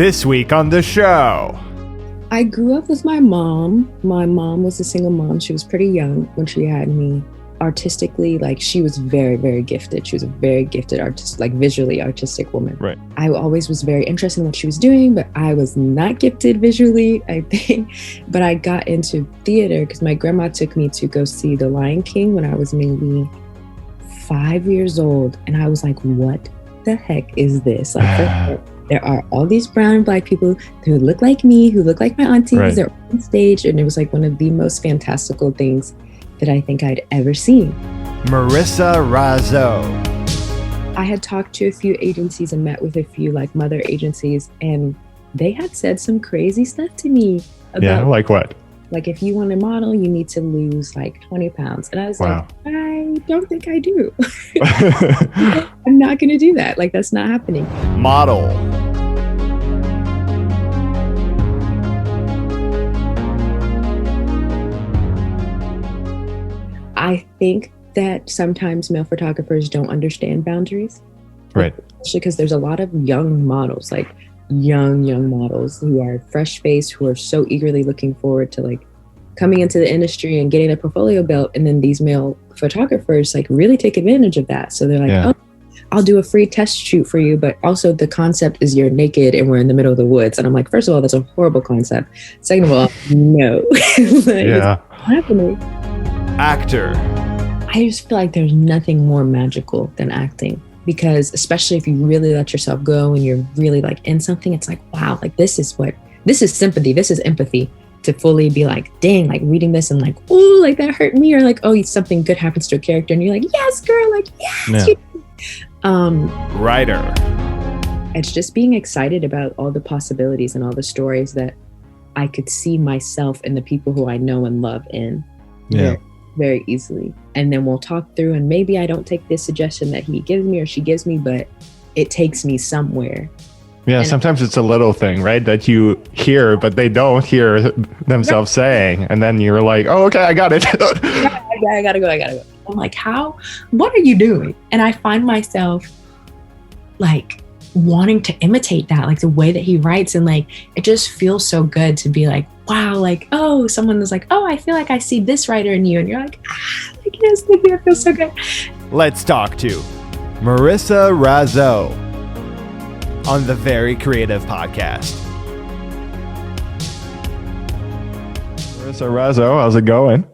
This week on the show. I grew up with my mom. My mom was a single mom. She was pretty young when she had me. Artistically, like, she was very, very gifted. She was a very gifted artist, like visually artistic woman. Right. I always was very interested in what she was doing, but I was not gifted visually, I think. But I got into theater because my grandma took me to go see The Lion King when I was maybe 5 years old. And I was like, what the heck is this? Like, there are all these brown and black people who look like me, who look like my aunties. Right. They're on stage. And it was like one of the most fantastical things that I think I'd ever seen. Marisa Razo. I had talked to a few agencies and met with a few like mother agencies, and they had said some crazy stuff to me about, yeah, like what? Like, if you want to model, you need to lose like 20 pounds. And I was like, I don't think I do. I'm not going to do that. Like, that's not happening. Model. I think that sometimes male photographers don't understand boundaries. Right. Especially because there's a lot of young models, like young models who are fresh-faced, who are so eagerly looking forward to like coming into the industry and getting a portfolio built. And then these male photographers like really take advantage of that. So they're like, oh, I'll do a free test shoot for you. But also the concept is you're naked and we're in the middle of the woods. And I'm like, first of all, that's a horrible concept. Second of all, no. Like, yeah. It's not happening. Actor. I just feel like there's nothing more magical than acting, because especially if you really let yourself go and you're really like in something, it's like, wow, like this is sympathy, this is empathy, to fully be like, dang, like reading this and like, oh, like that hurt me, or like, oh, something good happens to a character and you're like, yes, girl, like, yes. Yeah. Writer. It's just being excited about all the possibilities and all the stories that I could see myself and the people who I know and love in. Yeah. Very easily. And then we'll talk through, and maybe I don't take this suggestion that he gives me or she gives me, but it takes me somewhere. Yeah, and sometimes it's a little thing, right, that you hear, but they don't hear themselves saying. And then you're like, oh, okay, I got it. I gotta go. I'm like, what are you doing? And I find myself like wanting to imitate that, like the way that he writes. And like, it just feels so good to be like, wow, like, oh, someone was like, oh, I feel like I see this writer in you. And you're like, like, yes, that feels so good. Let's talk to Marisa Razo on the Very Creative Podcast. Marisa Razo, how's it going?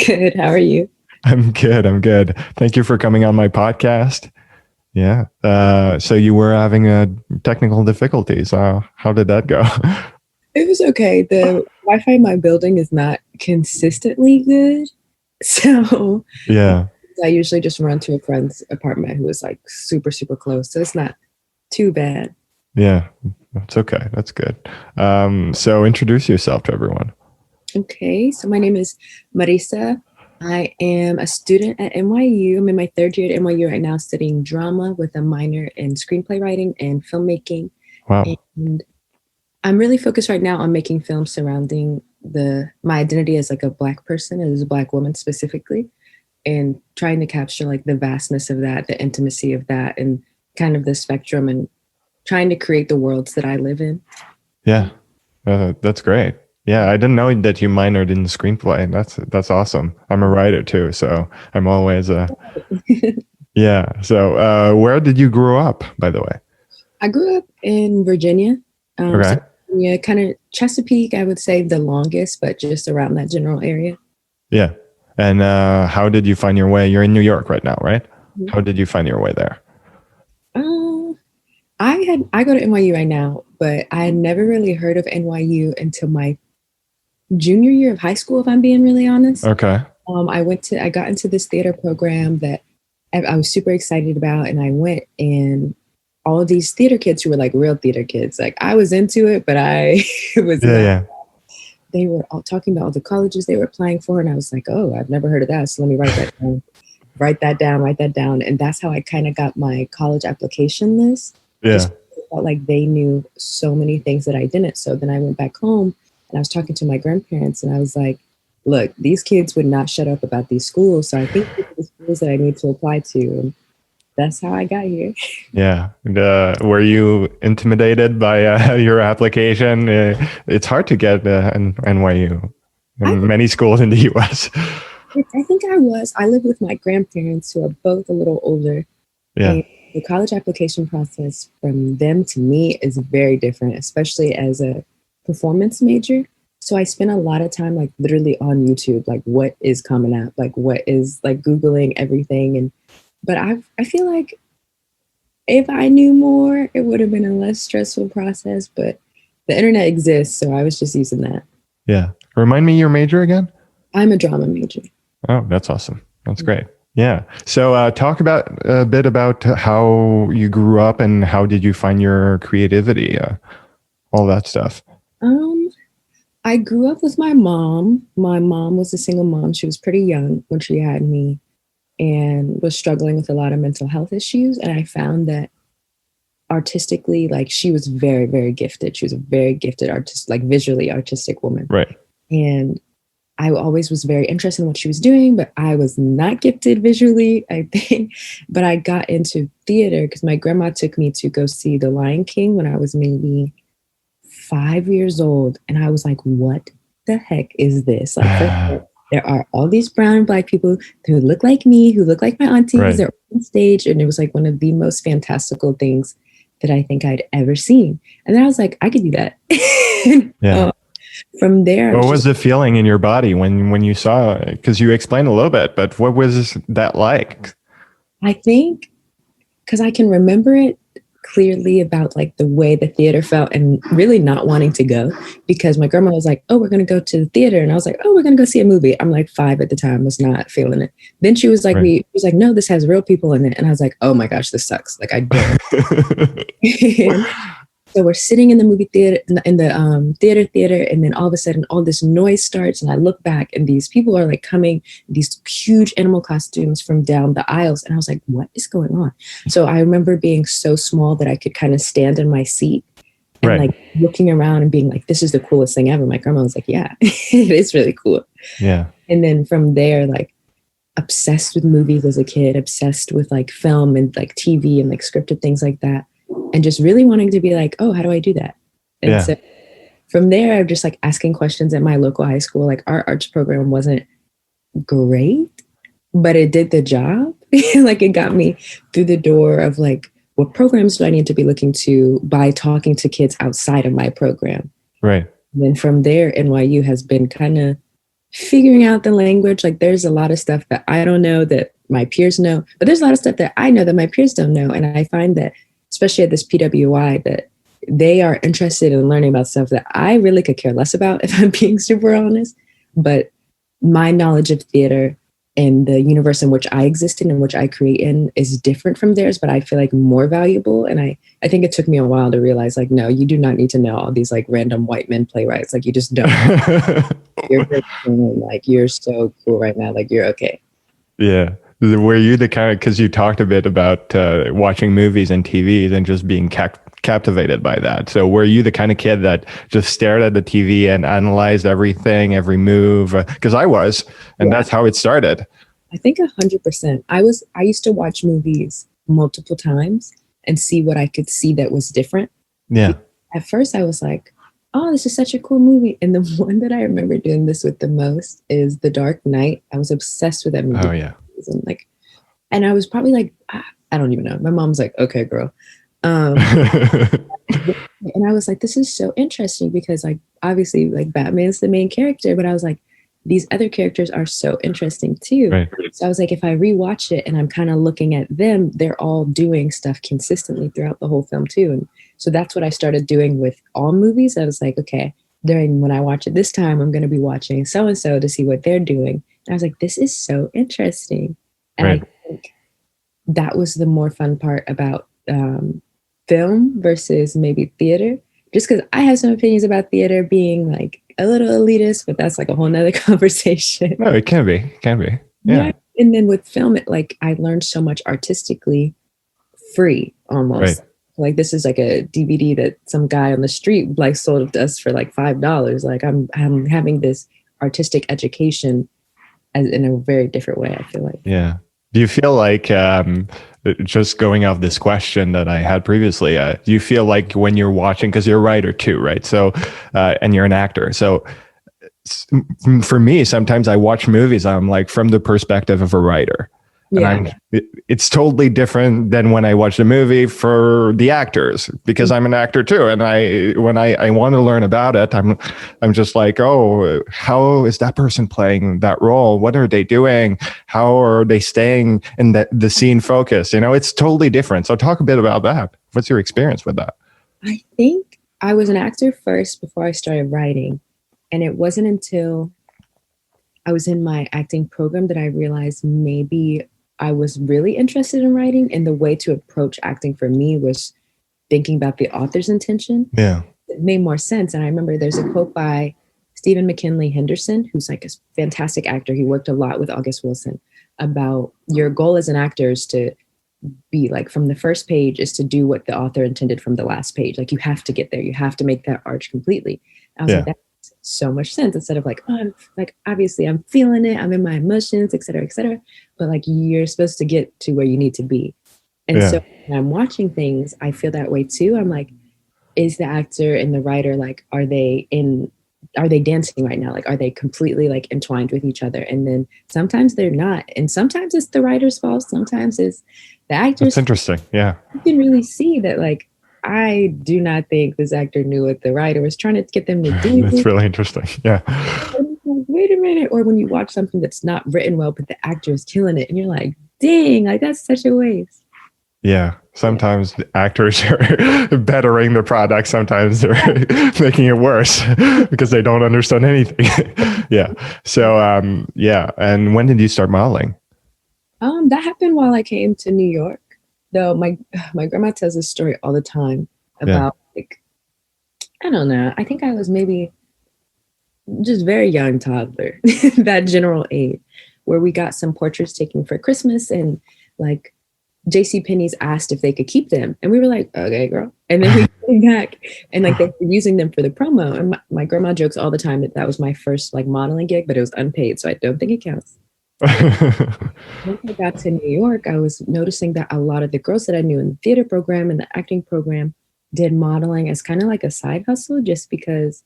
Good. How are you? I'm good. Thank you for coming on my podcast. Yeah. So you were having technical difficulties. How did that go? It was okay. The Wi-Fi in my building is not consistently good. So yeah, I usually just run to a friend's apartment who is like super, super close. So it's not too bad. Yeah, that's okay. That's good. So introduce yourself to everyone. Okay. So my name is Marisa. I am a student at NYU. I'm in my third year at NYU right now, studying drama with a minor in screenplay writing and filmmaking. Wow. And I'm really focused right now on making films surrounding my identity as like a Black person, as a Black woman specifically, and trying to capture like the vastness of that, the intimacy of that, and kind of the spectrum, and trying to create the worlds that I live in. Yeah, that's great. Yeah, I didn't know that you minored in screenplay. That's awesome. I'm a writer too, so I'm always yeah. So where did you grow up, by the way? I grew up in Virginia. Okay. Yeah, kind of Chesapeake, I would say the longest, but just around that general area. Yeah. And how did you find your way? You're in New York right now, right? Mm-hmm. How did you find your way there? I go to NYU right now, but I had never really heard of NYU until my junior year of high school, if I'm being really honest. Okay. I got into this theater program that I was super excited about, and I went, and all of these theater kids who were like real theater kids, like I was into it, but I was They were all talking about all the colleges they were applying for, and I was like, oh, I've never heard of that, so let me write that down. And that's how I kind of got my college application list. Yeah. I felt like they knew so many things that I didn't. So then I went back home and I was talking to my grandparents, and I was like, look, these kids would not shut up about these schools. So I think these are the schools that I need to apply to. And that's how I got here. Yeah. And, were you intimidated by your application? It's hard to get an NYU I, in many schools in the US. I think I was. I live with my grandparents who are both a little older. Yeah. And the college application process from them to me is very different, especially as a performance major. So I spent a lot of time like literally on YouTube, like what is Common App, like what is like Googling everything. But I feel like if I knew more, it would have been a less stressful process. But the internet exists, so I was just using that. Yeah. Remind me your major again? I'm a drama major. Oh, that's awesome. That's great. Yeah. So talk about a bit about how you grew up and how did you find your creativity, all that stuff. I grew up with my mom. My mom was a single mom. She was pretty young when she had me and was struggling with a lot of mental health issues. And I found that artistically, like she was very, very gifted. She was a very gifted artist, like visually artistic woman. Right. And I always was very interested in what she was doing, but I was not gifted visually, I think. But I got into theater because my grandma took me to go see The Lion King when I was maybe 5 years old. And I was like, what the heck is this? Like, first of all, there are all these brown and Black people who look like me, who look like my aunties. Right. They're on stage. And it was like one of the most fantastical things that I think I'd ever seen. And then I was like, I could do that. Yeah. From there, what was the feeling in your body when you saw it? Because you explained a little bit, but what was that like? I think because I can remember it clearly about like the way the theater felt and really not wanting to go because my grandma was like, oh, we're going to go to the theater. And I was like, oh, we're going to go see a movie. I'm like 5 at the time, was not feeling it. Then she was like, she was like, no, this has real people in it. And I was like, oh my gosh, this sucks. Like I don't. So we're sitting in the movie theater, in the theater, and then all of a sudden, all this noise starts, and I look back, and these people are like coming, these huge animal costumes from down the aisles, and I was like, "What is going on?" So I remember being so small that I could kind of stand in my seat and like looking around and being like, "This is the coolest thing ever." My grandma was like, "Yeah, it is really cool." Yeah. And then from there, like obsessed with movies as a kid, obsessed with like film and like TV and like scripted things like that. And just really wanting to be like, oh, how do I do that? And so from there, I'm just like asking questions at my local high school. Like our arts program wasn't great, but it did the job. Like it got me through the door of like, what programs do I need to be looking to by talking to kids outside of my program? Right. And then from there, NYU has been kind of figuring out the language. Like there's a lot of stuff that I don't know that my peers know, but there's a lot of stuff that I know that my peers don't know. And I find that especially at this PWI, that they are interested in learning about stuff that I really could care less about, if I'm being super honest. But my knowledge of theater and the universe in which I exist in and which I create in is different from theirs, but I feel like more valuable. And I think it took me a while to realize, like, no, you do not need to know all these like random white men playwrights. Like you just don't. You're good. Like you're so cool right now. Like you're okay. Yeah. Were you the kind of, because you talked a bit about watching movies and TVs and just being captivated by that. So were you the kind of kid that just stared at the TV and analyzed everything, every move? Because I was, and that's how it started. I think 100%. I used to watch movies multiple times and see what I could see that was different. Yeah. At first I was like, oh, this is such a cool movie. And the one that I remember doing this with the most is The Dark Knight. I was obsessed with that movie. Oh, yeah. And I was probably like, I don't even know. My mom's like, okay, girl. And I was like, this is so interesting because like, obviously like Batman's the main character, but I was like, these other characters are so interesting too. Right. So I was like, if I rewatch it and I'm kind of looking at them, they're all doing stuff consistently throughout the whole film too. And so that's what I started doing with all movies. I was like, okay, when I watch it this time, I'm going to be watching so-and-so to see what they're doing. And I was like, this is so interesting. And I think that was the more fun part about film versus maybe theater, just because I have some opinions about theater being like a little elitist, but that's like a whole nother conversation. No, it can be. Yeah. And then with film, I learned so much artistically free almost. Right. Like this is like a DVD that some guy on the street like sold to us for like $5. Like I'm having this artistic education in a very different way, I feel like. Yeah. Do you feel like, just going off this question that I had previously, do you feel like when you're watching, because you're a writer too, right? So, and you're an actor. So for me, sometimes I watch movies, I'm like from the perspective of a writer. And it's totally different than when I watch the movie for the actors, because I'm an actor too. And when I want to learn about it, I'm just like, oh, how is that person playing that role? What are they doing? How are they staying in the scene focus? It's totally different. So talk a bit about that. What's your experience with that? I think I was an actor first before I started writing. And it wasn't until I was in my acting program that I realized maybe I was really interested in writing, and the way to approach acting for me was thinking about the author's intention. Yeah. It made more sense. And I remember there's a quote by Stephen McKinley Henderson, who's like a fantastic actor. He worked a lot with August Wilson, about your goal as an actor is to be like, from the first page is to do what the author intended from the last page. Like you have to get there. You have to make that arch completely. I was like, that makes so much sense, instead of like, oh, I'm like, obviously I'm feeling it. I'm in my emotions, et cetera, et cetera. But like, you're supposed to get to where you need to be. And so when I'm watching things, I feel that way too. I'm like, is the actor and the writer, like, are they dancing right now? Like, are they completely like entwined with each other? And then sometimes they're not. And sometimes it's the writer's fault. Sometimes it's the actor's. That's interesting. Yeah. You can really see that, like, I do not think this actor knew what the writer was trying to get them to do. That's really interesting. Yeah. Wait a minute. Or when you watch something that's not written well, but the actor is killing it, and you're like, dang, like that's such a waste. Yeah. Sometimes the actors are bettering the product. Sometimes they're making it worse because they don't understand anything. Yeah. So, yeah. And when did you start modeling? That happened while I came to New York. Though my grandma tells this story all the time about like, I don't know. I think I was maybe just very young toddler, that general age, where we got some portraits taken for Christmas, and like JCPenney's asked if they could keep them. And we were like, okay, girl. And then we came back and like they were using them for the promo. And my grandma jokes all the time that was my first like modeling gig, but it was unpaid. So I don't think it counts. Once I got to New York, I was noticing that a lot of the girls that I knew in the theater program and the acting program did modeling as kind of like a side hustle, just because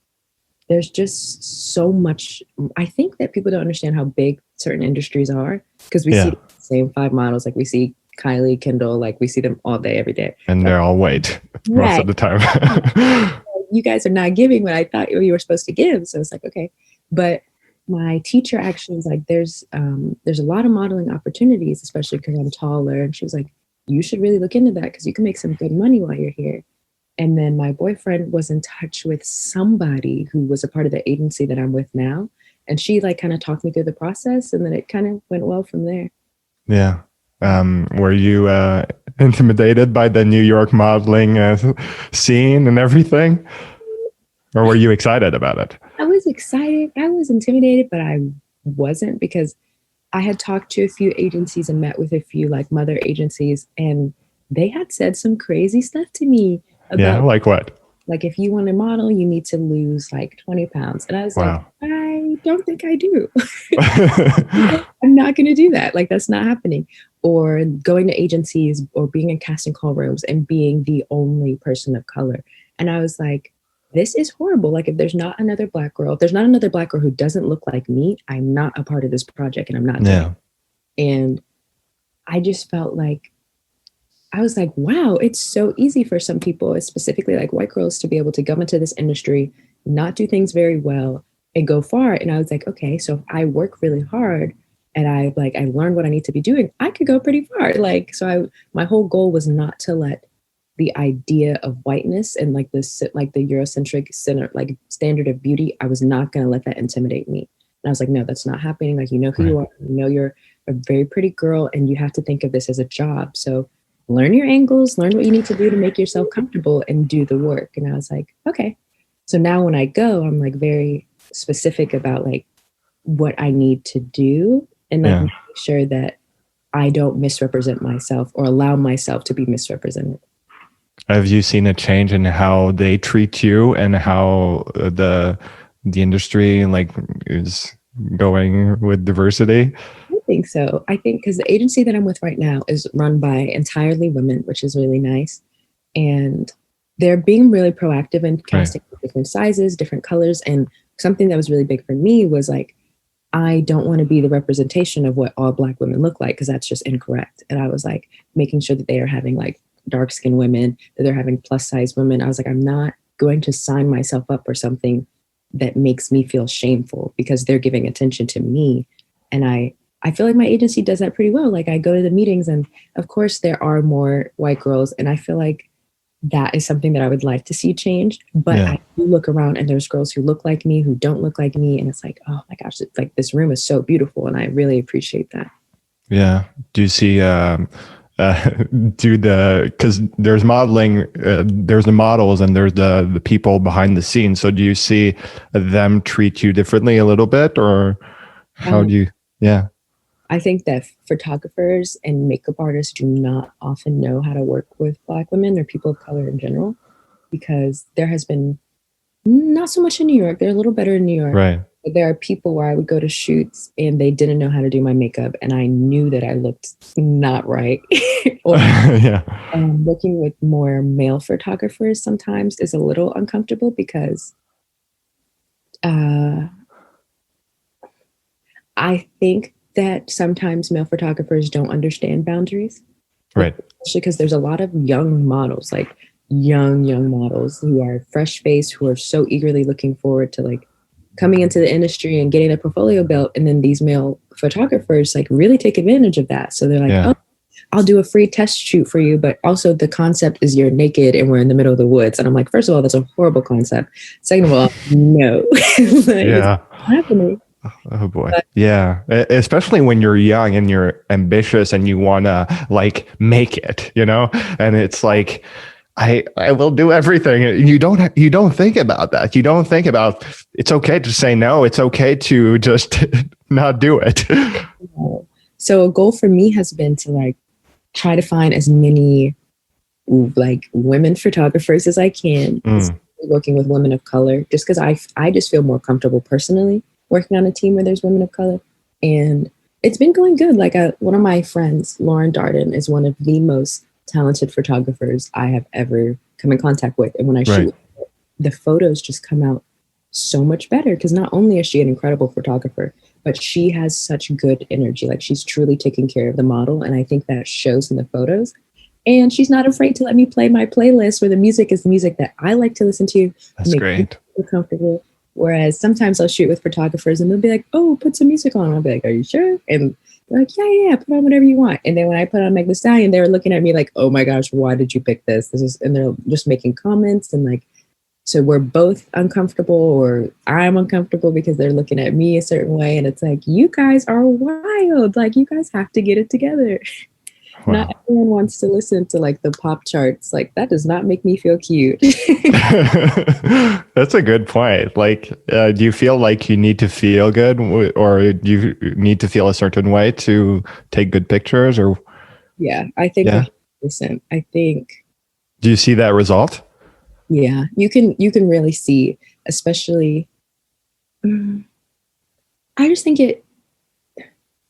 there's just so much. I think that people don't understand how big certain industries are, because we see the same 5 models, like we see Kylie, Kendall, like we see them all day, every day. And they're all white most of the time. You guys are not giving what I thought you were supposed to give. So it's like, okay. But my teacher actually was like, there's a lot of modeling opportunities, especially because I'm taller. And she was like, you should really look into that because you can make some good money while you're here. And then my boyfriend was in touch with somebody who was a part of the agency that I'm with now. And she like kind of talked me through the process, and then it kind of went well from there. Yeah. Were you intimidated by the New York modeling scene and everything? Or were you excited about it? I was excited. I was intimidated, but I wasn't, because I had talked to a few agencies and met with a few like mother agencies, and they had said some crazy stuff to me about, like what? Like, if you want to model, you need to lose like 20 pounds. And I was like, I don't think I do. I'm not going to do that. Like, that's not happening. Or going to agencies or being in casting call rooms and being the only person of color. And I was like, this is horrible. Like, if there's not another Black girl, if there's not another Black girl who doesn't look like me, I'm not a part of this project, and I'm not doing it. And I just felt like, I was like, wow, it's so easy for some people, specifically like white girls, to be able to go into this industry, not do things very well, and go far. And I was like, okay, so if I work really hard and I learned what I need to be doing, I could go pretty far. Like, so my whole goal was not to let the idea of whiteness and like this, like the Eurocentric center, like standard of beauty, I was not going to let that intimidate me. And I was like, no, that's not happening. Like, you know who you are, you know, you're a very pretty girl, and you have to think of this as a job. So learn your angles, learn what you need to do to make yourself comfortable, and do the work. And I was like, okay. So now when I go, I'm like very specific about like what I need to do, and like make sure that I don't misrepresent myself or allow myself to be misrepresented. Have you seen a change in how they treat you and how the industry like is going with diversity? think so. I think because the agency that I'm with right now is run by entirely women, which is really nice. And they're being really proactive in casting different sizes, different colors. And something that was really big for me was like, I don't want to be the representation of what all Black women look like, because that's just incorrect. And I was like making sure that they are having like dark skinned women, that they're having plus size women. I was like, I'm not going to sign myself up for something that makes me feel shameful because they're giving attention to me. And I feel like my agency does that pretty well. Like I go to the meetings and of course there are more white girls. And I feel like that is something that I would like to see changed. But I do look around and there's girls who look like me, who don't look like me. And it's like, oh my gosh, it's like this room is so beautiful. And I really appreciate that. Yeah. Do you see, because there's modeling, there's the models and there's the people behind the scenes. So do you see them treat you differently a little bit, or how do you, I think that photographers and makeup artists do not often know how to work with Black women or people of color in general, because there has been not so much in New York. They're a little better in New York. Right. But there are people where I would go to shoots and they didn't know how to do my makeup, and I knew that I looked not right. Or working with more male photographers sometimes is a little uncomfortable because I think that sometimes male photographers don't understand boundaries. Right. Especially because there's a lot of young models, like young models who are fresh faced, who are so eagerly looking forward to like coming into the industry and getting a portfolio built. And then these male photographers like really take advantage of that. So they're like, oh, I'll do a free test shoot for you. But also the concept is you're naked and we're in the middle of the woods. And I'm like, first of all, that's a horrible concept. Second of all, no. Like, it's not happening. Oh boy. Especially when you're young and you're ambitious and you want to like make it, and it's like, I will do everything. You don't think about that. You don't think about, it's okay to say no. It's okay to just not do it. So a goal for me has been to like try to find as many like women photographers as I can, working with women of color, just because I just feel more comfortable personally working on a team where there's women of color. And it's been going good. Like one of my friends, Lauren Darden, is one of the most talented photographers I have ever come in contact with. And when I shoot, the photos just come out so much better because not only is she an incredible photographer, but she has such good energy. Like she's truly taking care of the model. And I think that shows in the photos. And she's not afraid to let me play my playlist where the music is the music that I like to listen to. That's great. Me feel comfortable. Whereas sometimes I'll shoot with photographers and they'll be like, oh, put some music on. I'll be like, are you sure? And they're like, yeah, put on whatever you want. And then when I put on Meg Thee Stallion, they were looking at me like, oh my gosh, why did you pick this? And they're just making comments. And like, so we're both uncomfortable, or I'm uncomfortable because they're looking at me a certain way. And it's like, you guys are wild. Like, you guys have to get it together. Wow. Not everyone wants to listen to like the pop charts. Like that does not make me feel cute. That's a good point. Like, do you feel like you need to feel good, or do you need to feel a certain way to take good pictures? Or yeah, I think 100%. I think. Do you see that result? Yeah, you can really see, especially. I just think it.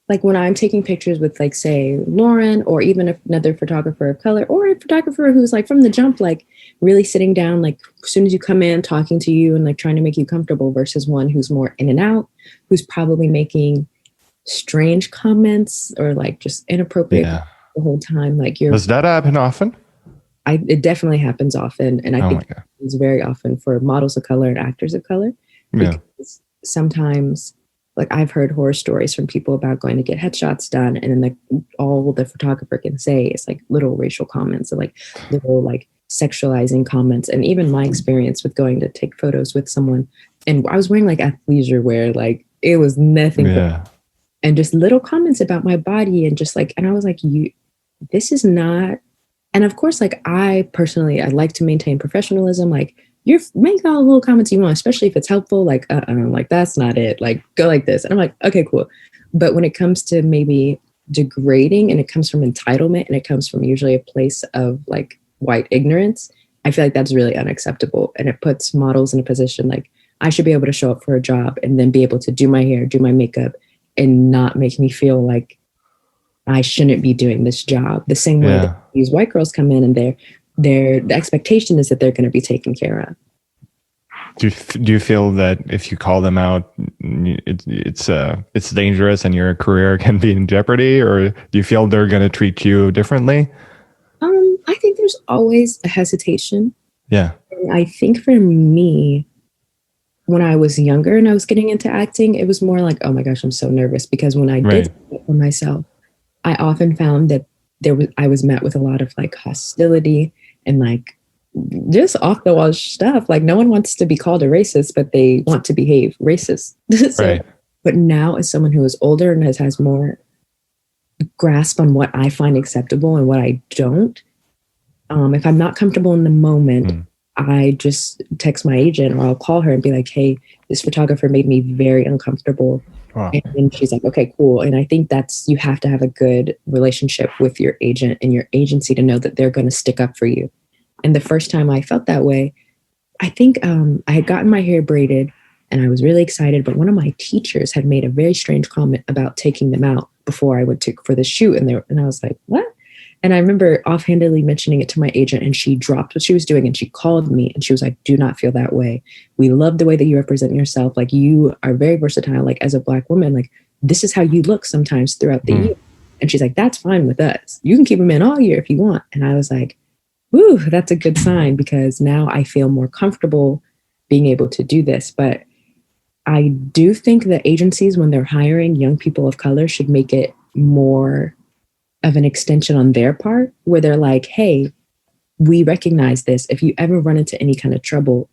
Like when I'm taking pictures with like, say, Lauren, or even another photographer of color, or a photographer who's like from the jump, like really sitting down, like as soon as you come in, talking to you and like trying to make you comfortable, versus one who's more in and out, who's probably making strange comments or like just inappropriate the whole time. Like does that happen often? It definitely happens often. And I think it's very often for models of color and actors of color. Because sometimes, like I've heard horror stories from people about going to get headshots done, and then all the photographer can say is like little racial comments or like little like sexualizing comments. And even my experience with going to take photos with someone, and I was wearing like athleisure wear, like it was nothing, and just little comments about my body, and just like, and I was like, this is not. And of course, like I like to maintain professionalism, like. You make all the little comments you want, especially if it's helpful. Like, like that's not it. Like, go like this. And I'm like, okay, cool. But when it comes to maybe degrading, and it comes from entitlement, and it comes from usually a place of like white ignorance, I feel like that's really unacceptable. And it puts models in a position like I should be able to show up for a job and then be able to do my hair, do my makeup, and not make me feel like I shouldn't be doing this job. The same way that these white girls come in and the expectation is that they're going to be taken care of. Do you feel that if you call them out, it's dangerous and your career can be in jeopardy, or do you feel they're going to treat you differently? I think there's always a hesitation. Yeah. And I think for me, when I was younger and I was getting into acting, it was more like, oh my gosh, I'm so nervous, because when I did it for myself, I often found that I was met with a lot of like hostility and like just off the wall stuff. Like no one wants to be called a racist, but they want to behave racist. But now, as someone who is older and has more grasp on what I find acceptable and what I don't, if I'm not comfortable in the moment, I just text my agent or I'll call her and be like, hey, this photographer made me very uncomfortable. Wow. And she's like, okay, cool. And I think you have to have a good relationship with your agent and your agency to know that they're going to stick up for you. And the first time I felt that way, I think I had gotten my hair braided and I was really excited, but one of my teachers had made a very strange comment about taking them out before I went for the shoot. And I was like, what? And I remember offhandedly mentioning it to my agent, and she dropped what she was doing and she called me and she was like, do not feel that way. We love the way that you represent yourself. Like, you are very versatile. Like, as a Black woman, like, this is how you look sometimes throughout the year. And she's like, that's fine with us. You can keep them in all year if you want. And I was like, woo, that's a good sign, because now I feel more comfortable being able to do this. But I do think that agencies, when they're hiring young people of color, should make it more of an extension on their part, where they're like, hey, we recognize this. If you ever run into any kind of trouble,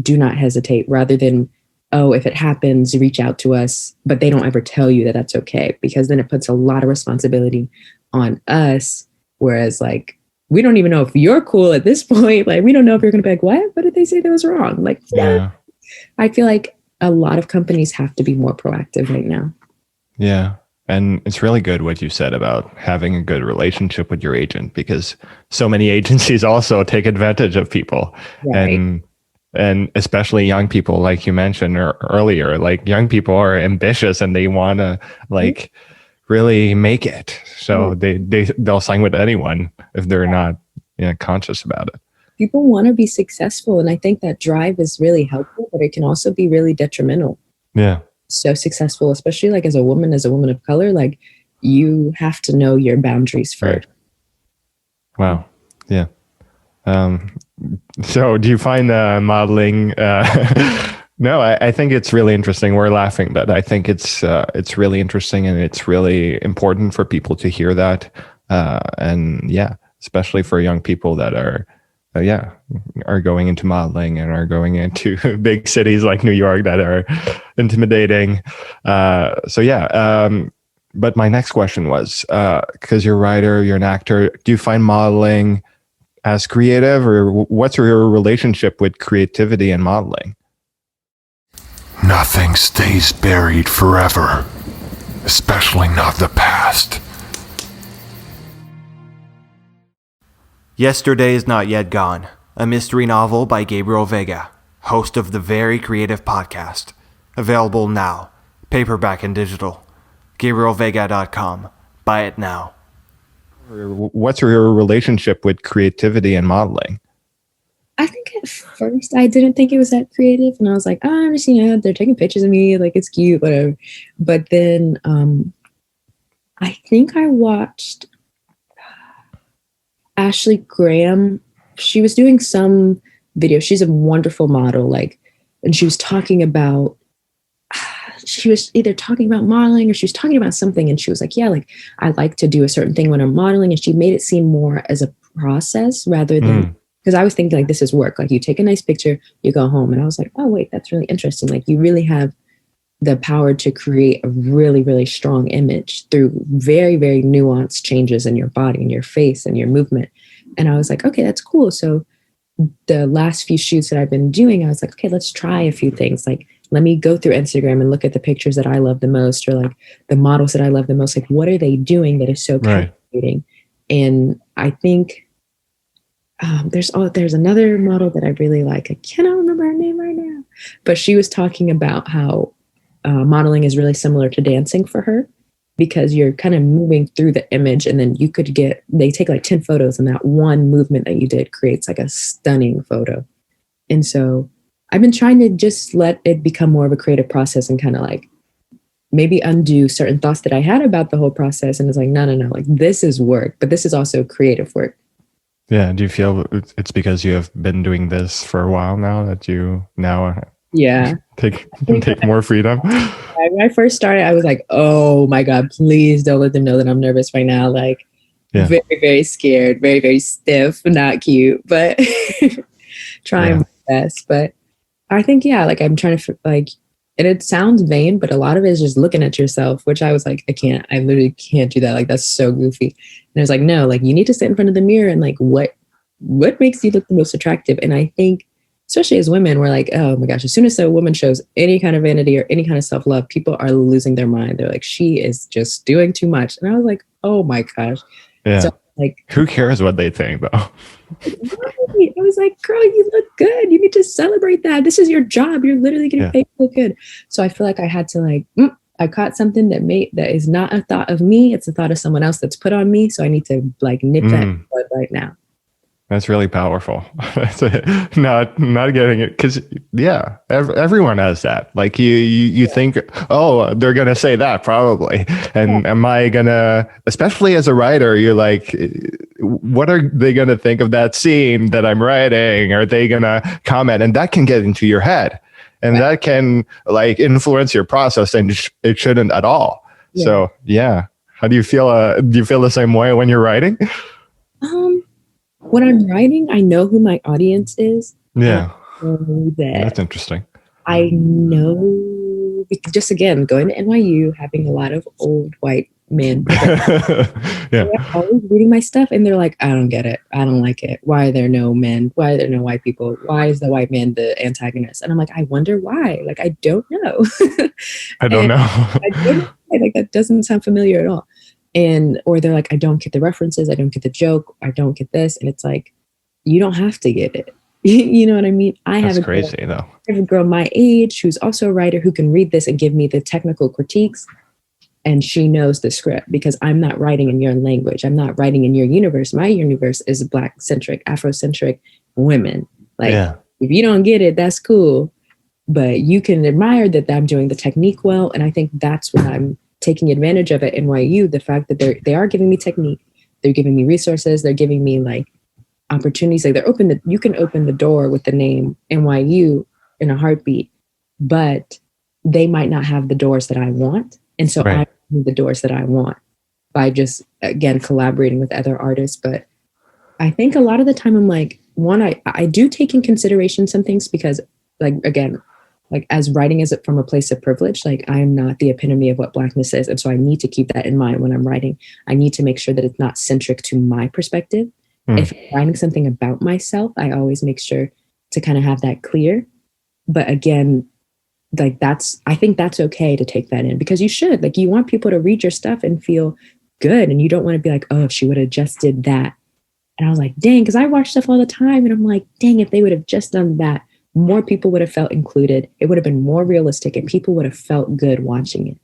do not hesitate, rather than, oh, if it happens, reach out to us. But they don't ever tell you that that's okay, because then it puts a lot of responsibility on us. Whereas, like, we don't even know if you're cool at this point. Like, we don't know if you're going to be like, what did they say that was wrong? Like, yeah. I feel like a lot of companies have to be more proactive right now. Yeah. And it's really good what you said about having a good relationship with your agent, because so many agencies also take advantage of people. Right. And especially young people, like you mentioned earlier, like, young people are ambitious and they want to like really make it. So they'll sign with anyone if they're not conscious about it. People want to be successful. And I think that drive is really helpful, but it can also be really detrimental. Yeah. So successful, especially like as a woman of color, like, you have to know your boundaries first. Right. Wow. Yeah. So do you find modeling, no, I think it's really interesting. We're laughing, but I think it's really interesting, and it's really important for people to hear that. And yeah, especially for young people that are going into modeling and are going into big cities like New York that are intimidating. But my next question was, because you're a writer, you're an actor, do you find modeling as creative, or what's your relationship with creativity and modeling? Nothing stays buried forever, especially not the past. Yesterday is Not Yet Gone, a mystery novel by Gabriel Veiga, host of the Very Creative Podcast. Available now, paperback and digital. GabrielVeiga.com. Buy it now. What's your relationship with creativity and modeling? I think at first I didn't think it was that creative, and I was like, I'm just, they're taking pictures of me, like, it's cute, whatever. But then I think I watched Ashley Graham. She was doing some video. She's a wonderful model, like, and she was talking about, she was either talking about modeling or she was talking about something, and she was like, yeah, like, I like to do a certain thing when I'm modeling, and she made it seem more as a process rather than, because I was thinking, like, this is work, like, you take a nice picture, you go home. And I was like, oh wait, that's really interesting. Like, you really have the power to create a really, really strong image through very, very nuanced changes in your body and your face and your movement. And I was like, okay, that's cool. So the last few shoots that I've been doing, I was like, okay, let's try a few things. Like, let me go through Instagram and look at the pictures that I love the most, or like the models that I love the most. Like, what are they doing that is so captivating? And I think there's another model that I really like. I cannot remember her name right now, but she was talking about how modeling is really similar to dancing for her, because you're kind of moving through the image, and then they take like 10 photos, and that one movement that you did creates like a stunning photo. And so I've been trying to just let it become more of a creative process and kind of like maybe undo certain thoughts that I had about the whole process. And it's like, no, like this is work, but this is also creative work. Yeah. Do you feel it's because you have been doing this for a while now that you now take more freedom? When I first started, I was like, oh my God, please don't let them know that I'm nervous right now. Like very, very scared, very, very stiff, not cute, but trying my best. But I think, like I'm trying to like, and it sounds vain, but a lot of it is just looking at yourself, which I was like, I literally can't do that. Like, that's so goofy. And I was like, no, like you need to sit in front of the mirror and like, what makes you look the most attractive? And I think, especially as women, we're like, oh my gosh, as soon as a woman shows any kind of vanity or any kind of self-love, people are losing their mind. They're like, she is just doing too much. And I was like, oh my gosh. Yeah. So, like, who cares what they think though? I was like, girl, you look good. You need to celebrate that. This is your job. You're literally getting paid to look good. So I feel like I had to like, I caught something that is not a thought of me. It's a thought of someone else that's put on me. So I need to like nip that right now. That's really powerful. not getting it, because everyone has that. Like you think, oh, they're gonna say that probably, and am I gonna? Especially as a writer, you're like, what are they gonna think of that scene that I'm writing? Are they gonna comment? And that can get into your head, and that can like influence your process, and it shouldn't at all. Yeah. So how do you feel? Do you feel the same way when you're writing? When I'm writing, I know who my audience is. Yeah. That's interesting. I know, just again, going to NYU, having a lot of old white men. They're always reading my stuff and they're like, I don't get it. I don't like it. Why are there no men? Why are there no white people? Why is the white man the antagonist? And I'm like, I wonder why. Like, I don't know. I don't know. Like, that doesn't sound familiar at all. Or they're like, I don't get the references. I don't get the joke. I don't get this. And it's like, you don't have to get it. You know what I mean? That's crazy though. I have a girl my age who's also a writer who can read this and give me the technical critiques. And she knows the script because I'm not writing in your language. I'm not writing in your universe. My universe is Black-centric, Afrocentric women. Like, if you don't get it, that's cool. But you can admire that I'm doing the technique well. And I think that's what I'm taking advantage of at NYU, the fact that they are giving me technique, they're giving me resources, they're giving me like opportunities. Like you can open the door with the name NYU in a heartbeat, but they might not have the doors that I want. And so I need the doors that I want by just, again, collaborating with other artists. But I think a lot of the time I'm like, I do take in consideration some things because, like, again, like as writing is from a place of privilege, like I am not the epitome of what Blackness is. And so I need to keep that in mind when I'm writing. I need to make sure that it's not centric to my perspective. If I'm writing something about myself, I always make sure to kind of have that clear. But again, like I think that's okay to take that in because you should, like, you want people to read your stuff and feel good. And you don't want to be like, oh, if she would have just did that. And I was like, dang, because I watch stuff all the time. And I'm like, dang, if they would have just done that, more people would have felt included. It would have been more realistic and people would have felt good watching it.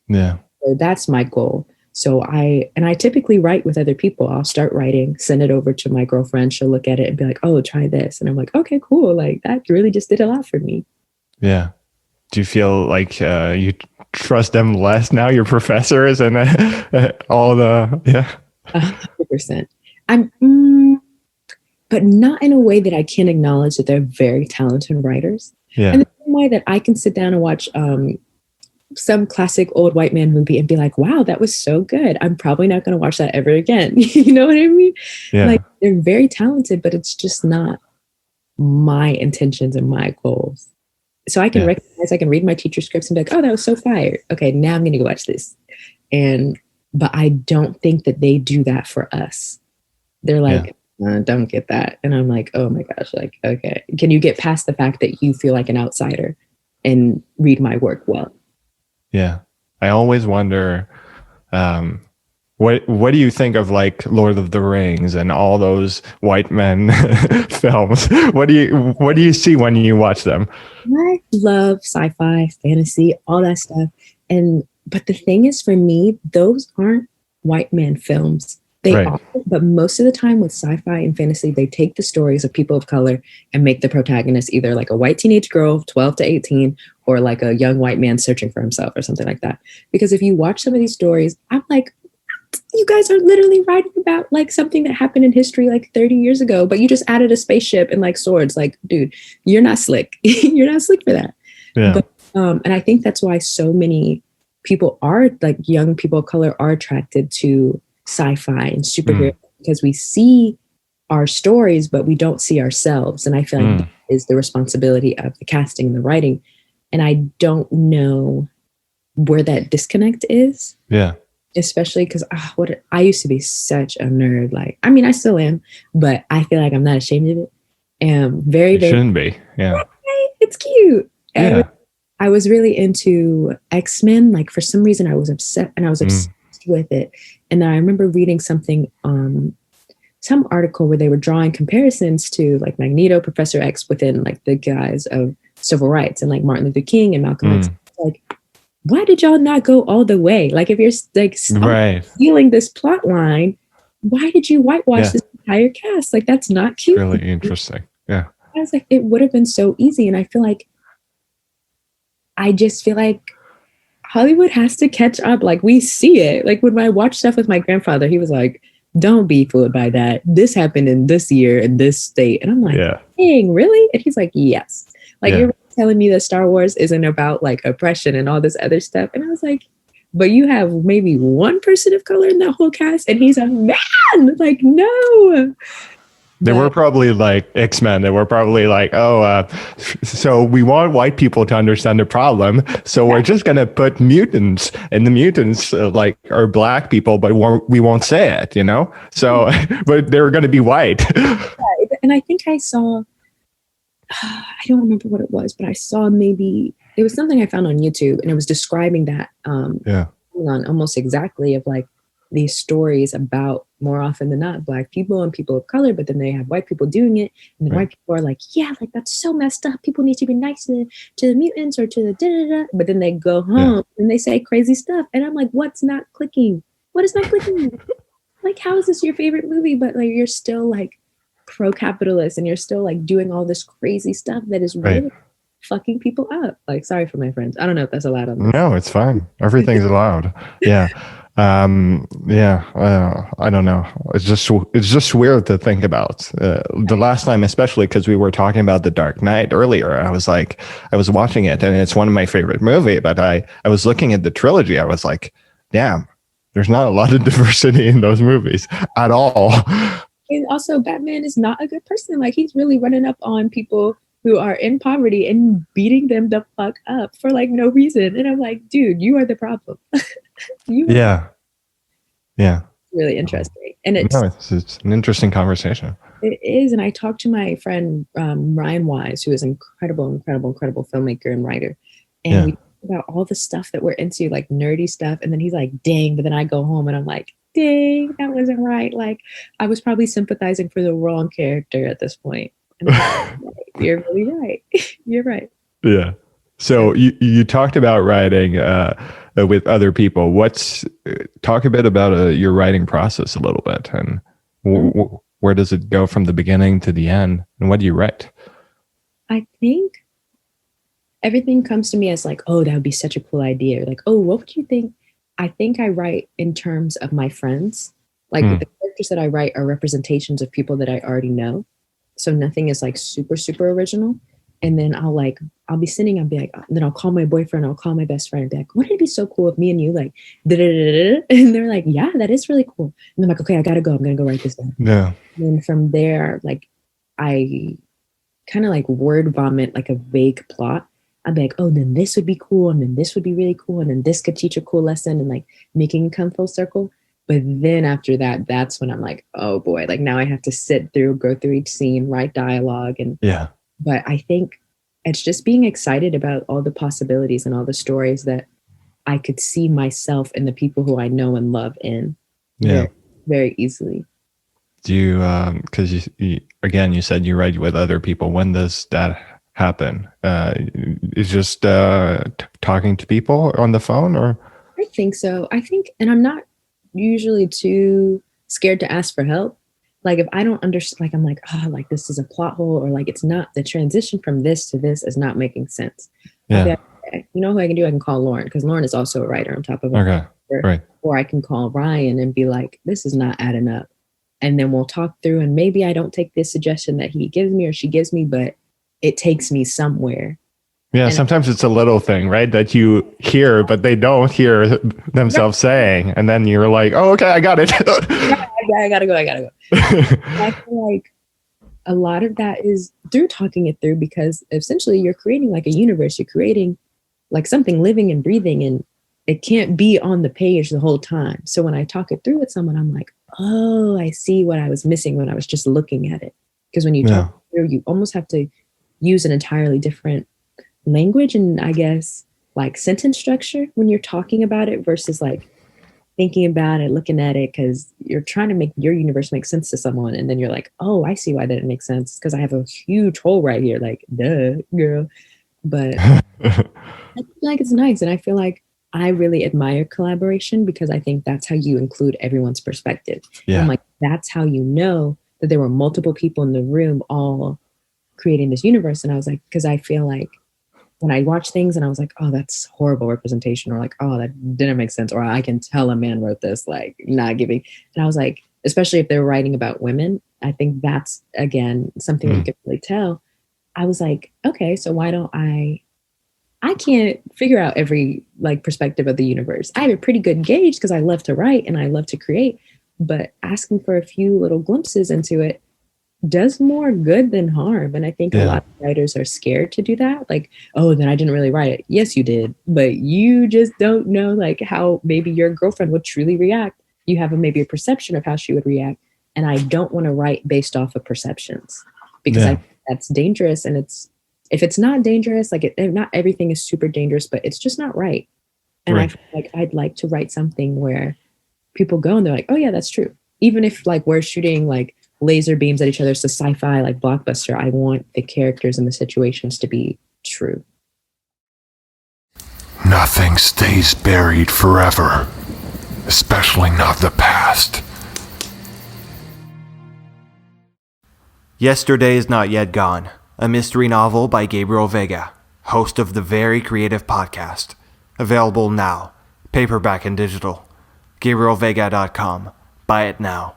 Yeah. So that's my goal. So I typically write with other people. I'll start writing, send it over to my girlfriend. She'll look at it and be like, oh, try this. And I'm like, okay, cool. Like that really just did a lot for me. Yeah. Do you feel like you trust them less now? Your professors and all the, 100%. But not in a way that I can acknowledge that they're very talented writers. Yeah. And the same way that I can sit down and watch some classic old white man movie and be like, wow, that was so good. I'm probably not going to watch that ever again. You know what I mean? Yeah. Like they're very talented, but it's just not my intentions and my goals. So I can recognize, I can read my teacher scripts and be like, oh, that was so fire. Okay, now I'm going to go watch this. But I don't think that they do that for us. They're like, don't get that. And I'm like, oh my gosh, like, okay. Can you get past the fact that you feel like an outsider and read my work well? Yeah. I always wonder What do you think of like Lord of the Rings and all those white men films? What do you see when you watch them? I love sci-fi, fantasy, all that stuff. But the thing is, for me, those aren't white man films. They Right. are, but most of the time with sci-fi and fantasy, they take the stories of people of color and make the protagonist either like a white teenage girl, 12 to 18, or like a young white man searching for himself or something like that. Because if you watch some of these stories, I'm like, you guys are literally writing about like something that happened in history like 30 years ago, but you just added a spaceship and like swords. Like, dude, you're not slick. You're not slick for that. Yeah. But, and I think that's why so many people are like young people of color are attracted to sci-fi and superheroes because we see our stories, but we don't see ourselves. And I feel like that is the responsibility of the casting and the writing. And I don't know where that disconnect is. Yeah. Especially because I used to be such a nerd. Like, I mean, I still am, but I feel like I'm not ashamed of it. And very, It very, shouldn't be. Yeah. it's cute. Yeah. I was really into X-Men. Like for some reason I was obsessed with it. And then I remember reading something, some article where they were drawing comparisons to like Magneto, Professor X within like the guise of civil rights and like Martin Luther King and Malcolm X. Like, why did y'all not go all the way? Like if you're like stealing this plot line, why did you whitewash this entire cast? Like that's not cute. Really interesting. Yeah. I was like, it would have been so easy. And I just feel like Hollywood has to catch up. Like we see it. Like when I watched stuff with my grandfather, he was like, don't be fooled by that. This happened in this year in this state. And I'm like, dang, really? And he's like, yes. Like you're telling me that Star Wars isn't about like oppression and all this other stuff. And I was like, but you have maybe one person of color in that whole cast and he's a man. Like, no. They were probably like X-Men. They were probably like, so we want white people to understand the problem. So we're just going to put mutants, and the mutants like are black people, but we won't say it, you know? So, but they're going to be white. And I think I saw, I don't remember what it was, but I saw maybe, it was something I found on YouTube and it was describing that on almost exactly of like these stories about more often than not black people and people of color, but then they have white people doing it and then white people are like, yeah, like that's so messed up. People need to be nice to the mutants or to the da-da-da. But then they go home and they say crazy stuff. And I'm like, what's not clicking? What is not clicking? Like, how is this your favorite movie? But like, you're still like pro-capitalist and you're still like doing all this crazy stuff that is really fucking people up. Like, sorry for my friends. I don't know if that's allowed on this. No, it's fine. Everything's allowed. Yeah. I don't know. It's just weird to think about. The last time, especially because we were talking about The Dark Knight earlier, I was watching it and it's one of my favorite movies, but I was looking at the trilogy. I was like, damn, there's not a lot of diversity in those movies at all. And also Batman is not a good person. Like he's really running up on people who are in poverty and beating them the fuck up for like no reason. And I'm like, dude, you are the problem. Yeah. Really interesting. And it's an interesting conversation. It is. And I talked to my friend Ryan Wise, who is an incredible filmmaker and writer. And we talk about all the stuff that we're into, like nerdy stuff. And then he's like, dang, but then I go home and I'm like, dang, that wasn't right. Like I was probably sympathizing for the wrong character at this point. And I'm like, you're really right. You're right. Yeah. So you talked about writing with other people. Talk a bit about your writing process a little bit, and where does it go from the beginning to the end, and what do you write? I think everything comes to me as like, oh, that would be such a cool idea. Or like, oh, what would you think? I think I write in terms of my friends. Like the characters that I write are representations of people that I already know. So nothing is like super, super original. And then I'll be sitting, I'll be like, then I'll call my boyfriend, I'll call my best friend and be like, wouldn't it be so cool if me and you like, da-da-da-da-da? And they're like, yeah, that is really cool. And I'm like, okay, I gotta go. I'm gonna go write this down. Yeah. And then from there, like I kind of like word vomit like a vague plot. I'd be like, oh, then this would be cool. And then this would be really cool. And then this could teach a cool lesson and like making it come full circle. But then after that, that's when I'm like, oh boy, like now I have to go through each scene, write dialogue. But I think it's just being excited about all the possibilities and all the stories that I could see myself and the people who I know and love in. Yeah. very, very easily. Do you, because again, you said you write with other people. When does that happen? Is just talking to people on the phone, or? I think so. I think, and I'm not usually too scared to ask for help. Like if I don't understand, like I'm like, oh, like this is a plot hole, or like it's not, the transition from this to this is not making sense. I'll be Yeah. like, okay, you know who I can do? I can call Lauren, because Lauren is also a writer on top of a Okay. writer. Right. Or I can call Ryan and be like, this is not adding up. And then we'll talk through, and maybe I don't take this suggestion that he gives me or she gives me, but it takes me somewhere. Yeah. And Sometimes it's a little thing, right? That you hear, but they don't hear themselves saying. And then you're like, oh, okay, I got it. I gotta go. I feel like a lot of that is through talking it through, because essentially you're creating like a universe, you're creating like something living and breathing, and it can't be on the page the whole time. So when I talk it through with someone, I'm like, oh, I see what I was missing when I was just looking at it. Because when you talk it through, you almost have to use an entirely different language and I guess like sentence structure when you're talking about it versus like thinking about it, looking at it, because you're trying to make your universe make sense to someone. And then you're like, oh, I see why that didn't make sense, because I have a huge hole right here. Like, duh, girl. But I feel like it's nice. And I feel like I really admire collaboration, because I think that's how you include everyone's perspective. Yeah. I'm like, that's how you know that there were multiple people in the room all creating this universe. And I was like, because I feel like when I watch things and I was like, oh, that's horrible representation, or like, oh, that didn't make sense, or I can tell a man wrote this, like not giving. And I was like, especially if they're writing about women, I think that's, again, something that you can really tell. I was like, okay, so why don't I can't figure out every like perspective of the universe. I have a pretty good gauge because I love to write and I love to create, but asking for a few little glimpses into it does more good than harm. And I think a lot of writers are scared to do that. Like, oh, then I didn't really write it. Yes, you did. But you just don't know like how maybe your girlfriend would truly react. You have maybe a perception of how she would react. And I don't want to write based off of perceptions, because I think that's dangerous. And if it's not dangerous, like not everything is super dangerous, but it's just not right. And I feel like I'd like to write something where people go and they're like, oh yeah, that's true. Even if like we're shooting like laser beams at each other, it's a sci-fi like blockbuster, I want the characters and the situations to be true. Nothing stays buried forever, especially not the past. Yesterday is Not Yet Gone, a mystery novel by Gabriel Veiga, host of the Very Creative Podcast. Available now, paperback and digital. GabrielVeiga.com. Buy it now.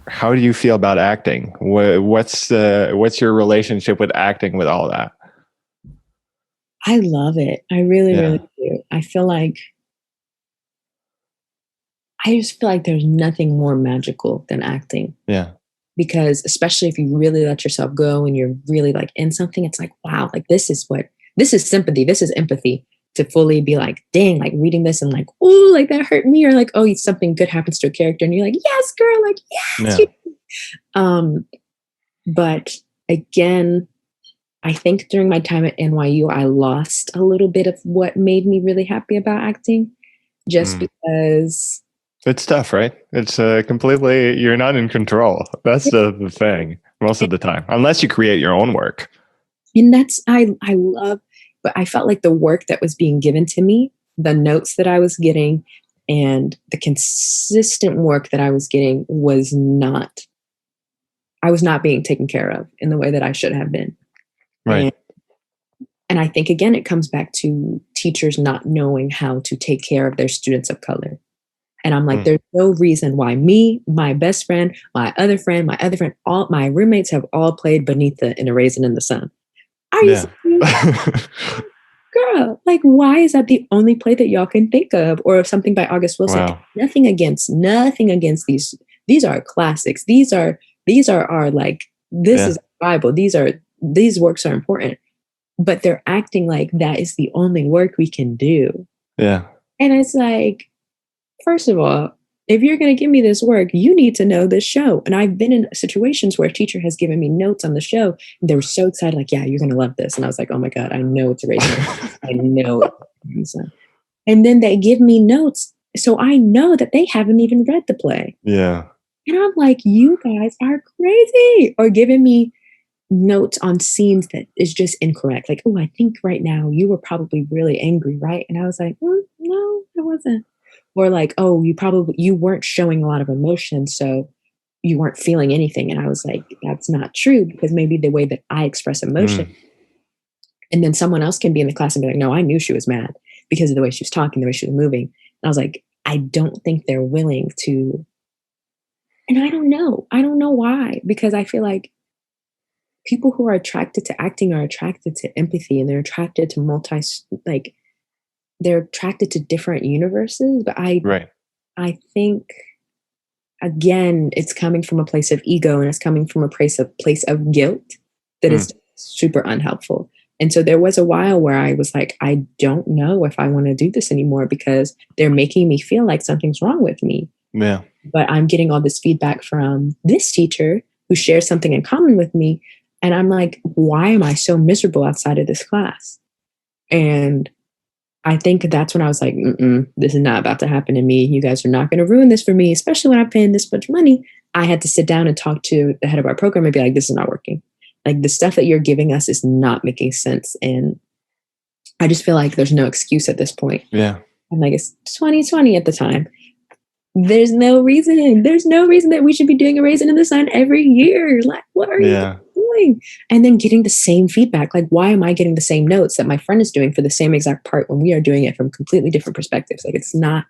How do you feel about acting? What's your relationship with acting with all that? I love it. I really, really do. I just feel like there's nothing more magical than acting. Yeah. Because especially if you really let yourself go and you're really like in something, it's like, wow, like this is sympathy. This is empathy, to fully be like, dang, like reading this and like, oh, like that hurt me, or like, oh, something good happens to a character and you're like, yes, girl, like, yes. Yeah. But again, I think during my time at NYU, I lost a little bit of what made me really happy about acting, just because it's tough, right? It's completely, you're not in control. That's the thing most of the time, unless you create your own work. And that's, I love, but I felt like the work that was being given to me, the notes that I was getting, and the consistent work that I was getting I was not being taken care of in the way that I should have been. Right. And I think, again, it comes back to teachers not knowing how to take care of their students of color. And I'm like, there's no reason why me, my best friend, my other friend, all my roommates have all played Benita in A Raisin in the Sun. Are you serious? Girl, like, why is that the only play that y'all can think of? Or something by August Wilson. Wow. Nothing against these. These are classics. These are our, like, this is the Bible. These works are important. But they're acting like that is the only work we can do. Yeah. And it's like, first of all, if you're going to give me this work, you need to know this show. And I've been in situations where a teacher has given me notes on the show. And they were so excited, like, yeah, you're going to love this. And I was like, oh my God, I know it's a Raisin. I know it. And then they give me notes So I know that they haven't even read the play. Yeah. And I'm like, you guys are crazy. Or giving me notes on scenes that is just incorrect. Like, oh, I think right now you were probably really angry, right? And I was like, no, I wasn't. Or like, oh, you weren't showing a lot of emotion, so you weren't feeling anything. And I was like, that's not true, because maybe the way that I express emotion, and then someone else can be in the class and be like, no, I knew she was mad because of the way she was talking, the way she was moving. And I was like, I don't think they're willing to. And I don't know. I don't know why, because I feel like people who are attracted to acting are attracted to empathy, and they're attracted to they're attracted to different universes. But I think, again, it's coming from a place of ego, and it's coming from a place of guilt that is super unhelpful. And so there was a while where I was like, I don't know if I want to do this anymore, because they're making me feel like something's wrong with me. Yeah. But I'm getting all this feedback from this teacher who shares something in common with me. And I'm like, why am I so miserable outside of this class? And I think that's when I was like, this is not about to happen to me. You guys are not going to ruin this for me, especially when I'm paying this much money. I had to sit down and talk to the head of our program and be like, this is not working. Like, the stuff that you're giving us is not making sense. And I just feel like there's no excuse at this point. Yeah. I'm like, it's 2020 at the time. There's no reason that we should be doing a Raisin in the Sun every year. Like, what are you doing? And then getting the same feedback. Like, why am I getting the same notes that my friend is doing for the same exact part when we are doing it from completely different perspectives? Like, it's not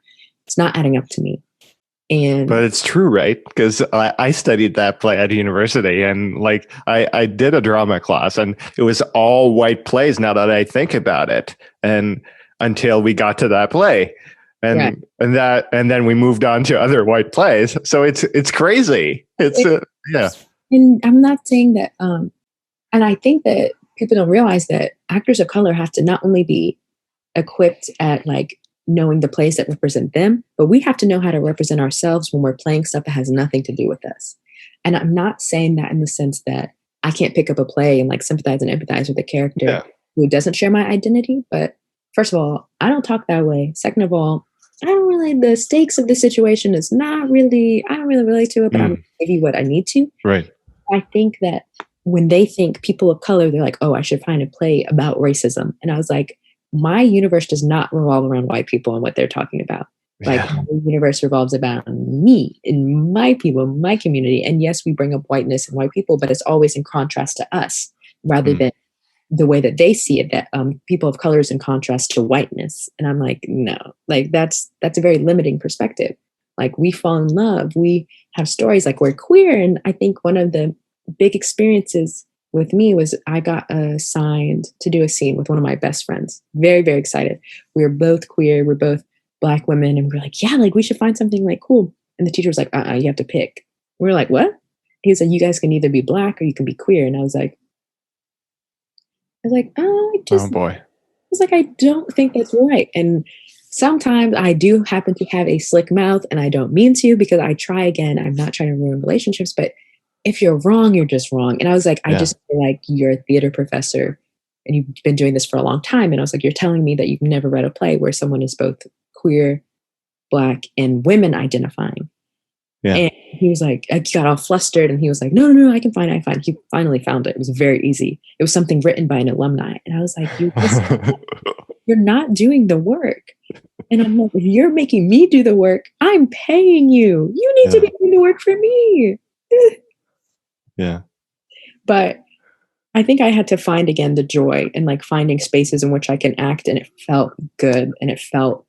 adding up to me. But it's true, right? Because I studied that play at university, and like I did a drama class, and it was all white plays. Now that I think about it, and until we got to that play. And then we moved on to other white plays. So it's crazy. Yeah. And I'm not saying that. And I think that people don't realize that actors of color have to not only be equipped at like knowing the plays that represent them, but we have to know how to represent ourselves when we're playing stuff that has nothing to do with us. And I'm not saying that in the sense that I can't pick up a play and like sympathize and empathize with a character who doesn't share my identity. But first of all, I don't talk that way. Second of all, the stakes of the situation is I don't really relate to it, but I'm going to give you what I need to. Right. I think that when they think people of color, they're like, oh, I should find a play about racism. And I was like, my universe does not revolve around white people and what they're talking about. Like, my universe revolves about me and my people, my community. And yes, we bring up whiteness and white people, but it's always in contrast to us rather than the way that they see it, that people of color is in contrast to whiteness. And I'm like, no, like that's a very limiting perspective. Like, we fall in love, we have stories, like we're queer. And I think one of the big experiences with me was I got assigned to do a scene with one of my best friends. Very, very excited. We were both queer, we're both Black women, and we're like, yeah, like we should find something like cool. And the teacher was like, you have to pick. We were like, what? He was like, you guys can either be Black or you can be queer. And I was like, oh boy. I was like, I don't think that's right. And sometimes I do happen to have a slick mouth, and I don't mean to, because I try again. I'm not trying to ruin relationships, but if you're wrong, you're just wrong. And I was like, I just feel like you're a theater professor and you've been doing this for a long time. And I was like, you're telling me that you've never read a play where someone is both queer, Black, and women identifying. Yeah. And he was like, I got all flustered, and he was like, no, I can find it. He finally found it. It was very easy. It was something written by an alumni. And I was like, you're not doing the work. And I'm like, if you're making me do the work, I'm paying you. You need to be doing the work for me. Yeah. But I think I had to find again the joy in like finding spaces in which I can act, and it felt good, and it felt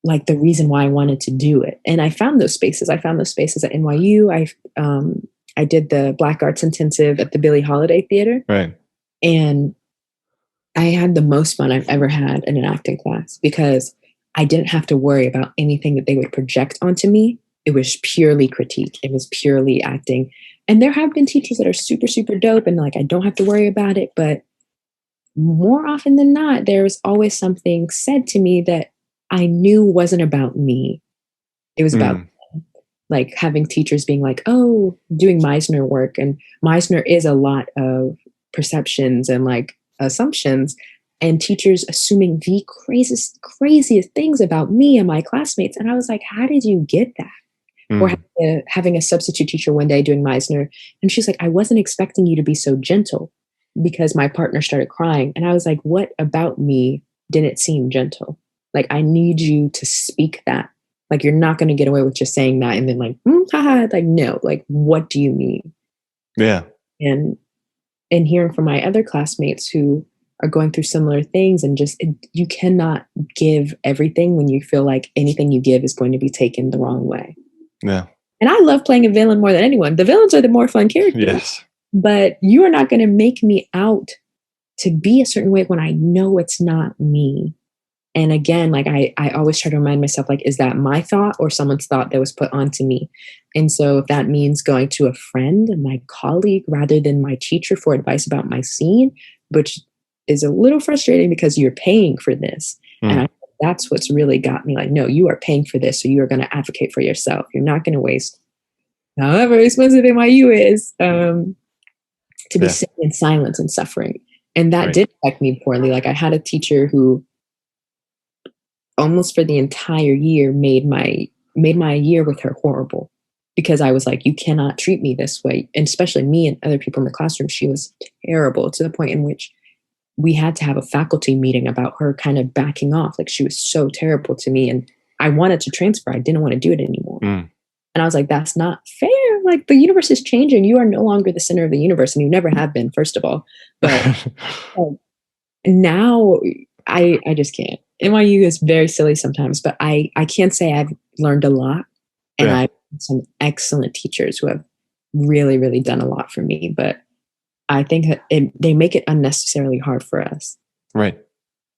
like the reason why I wanted to do it. And I found those spaces. I found those spaces at NYU. I did the Black Arts Intensive at the Billie Holiday Theater. Right. And I had the most fun I've ever had in an acting class, because I didn't have to worry about anything that they would project onto me. It was purely critique. It was purely acting. And there have been teachers that are super, super dope, and like, I don't have to worry about it. But more often than not, there was always something said to me that I knew wasn't about me. It was about like having teachers being like, oh, doing Meisner work. And Meisner is a lot of perceptions and like assumptions. and teachers assuming the craziest things about me and my classmates. And I was like, how did you get that? Or having a substitute teacher one day doing Meisner. And she's like, I wasn't expecting you to be so gentle, because my partner started crying. And I was like, what about me didn't seem gentle? Like, I need you to speak that. Like, you're not going to get away with just saying that and then like, haha, like, no, like, what do you mean? Yeah. And hearing from my other classmates who are going through similar things, and just, you cannot give everything when you feel like anything you give is going to be taken the wrong way. Yeah. And I love playing a villain more than anyone. The villains are the more fun characters. Yes. But you are not going to make me out to be a certain way when I know it's not me. And again, like I always try to remind myself, like, is that my thought or someone's thought that was put onto me? And so if that means going to a friend, my colleague, rather than my teacher for advice about my scene, which is a little frustrating because you're paying for this. And that's what's really got me like, no, you are paying for this. So you are going to advocate for yourself. You're not going to waste however expensive NYU is to be sitting in silence and suffering. And that did affect me poorly. Like, I had a teacher who almost for the entire year made my year with her horrible, because I was like, you cannot treat me this way. And especially me and other people in the classroom, she was terrible, to the point in which we had to have a faculty meeting about her kind of backing off. Like, she was so terrible to me, and I wanted to transfer. I didn't want to do it anymore. And I was like, that's not fair. Like, the universe is changing. You are no longer the center of the universe, and you never have been, first of all. But now I just can't. NYU is very silly sometimes, but I can say I've learned a lot, and I've had some excellent teachers who have really, really done a lot for me. But I think they make it unnecessarily hard for us. Right.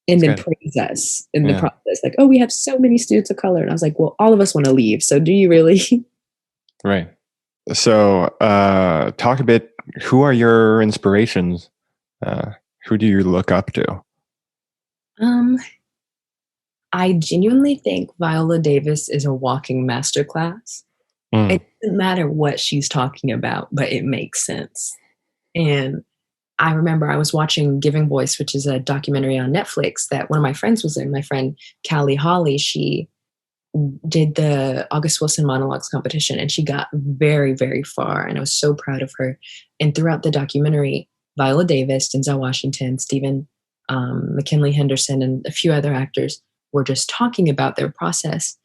And then praise us in the process. Like, oh, we have so many students of color. And I was like, well, all of us want to leave. So do you really? Right. So talk a bit, who are your inspirations? Who do you look up to? I genuinely think Viola Davis is a walking masterclass. It doesn't matter what she's talking about, but it makes sense. And I remember I was watching Giving Voice, which is a documentary on Netflix that one of my friends was in. My friend Callie Hawley, she did the August Wilson monologues competition, and she got very, very far. And I was so proud of her. And throughout the documentary, Viola Davis, Denzel Washington, Stephen McKinley Henderson, and a few other actors were just talking about their process.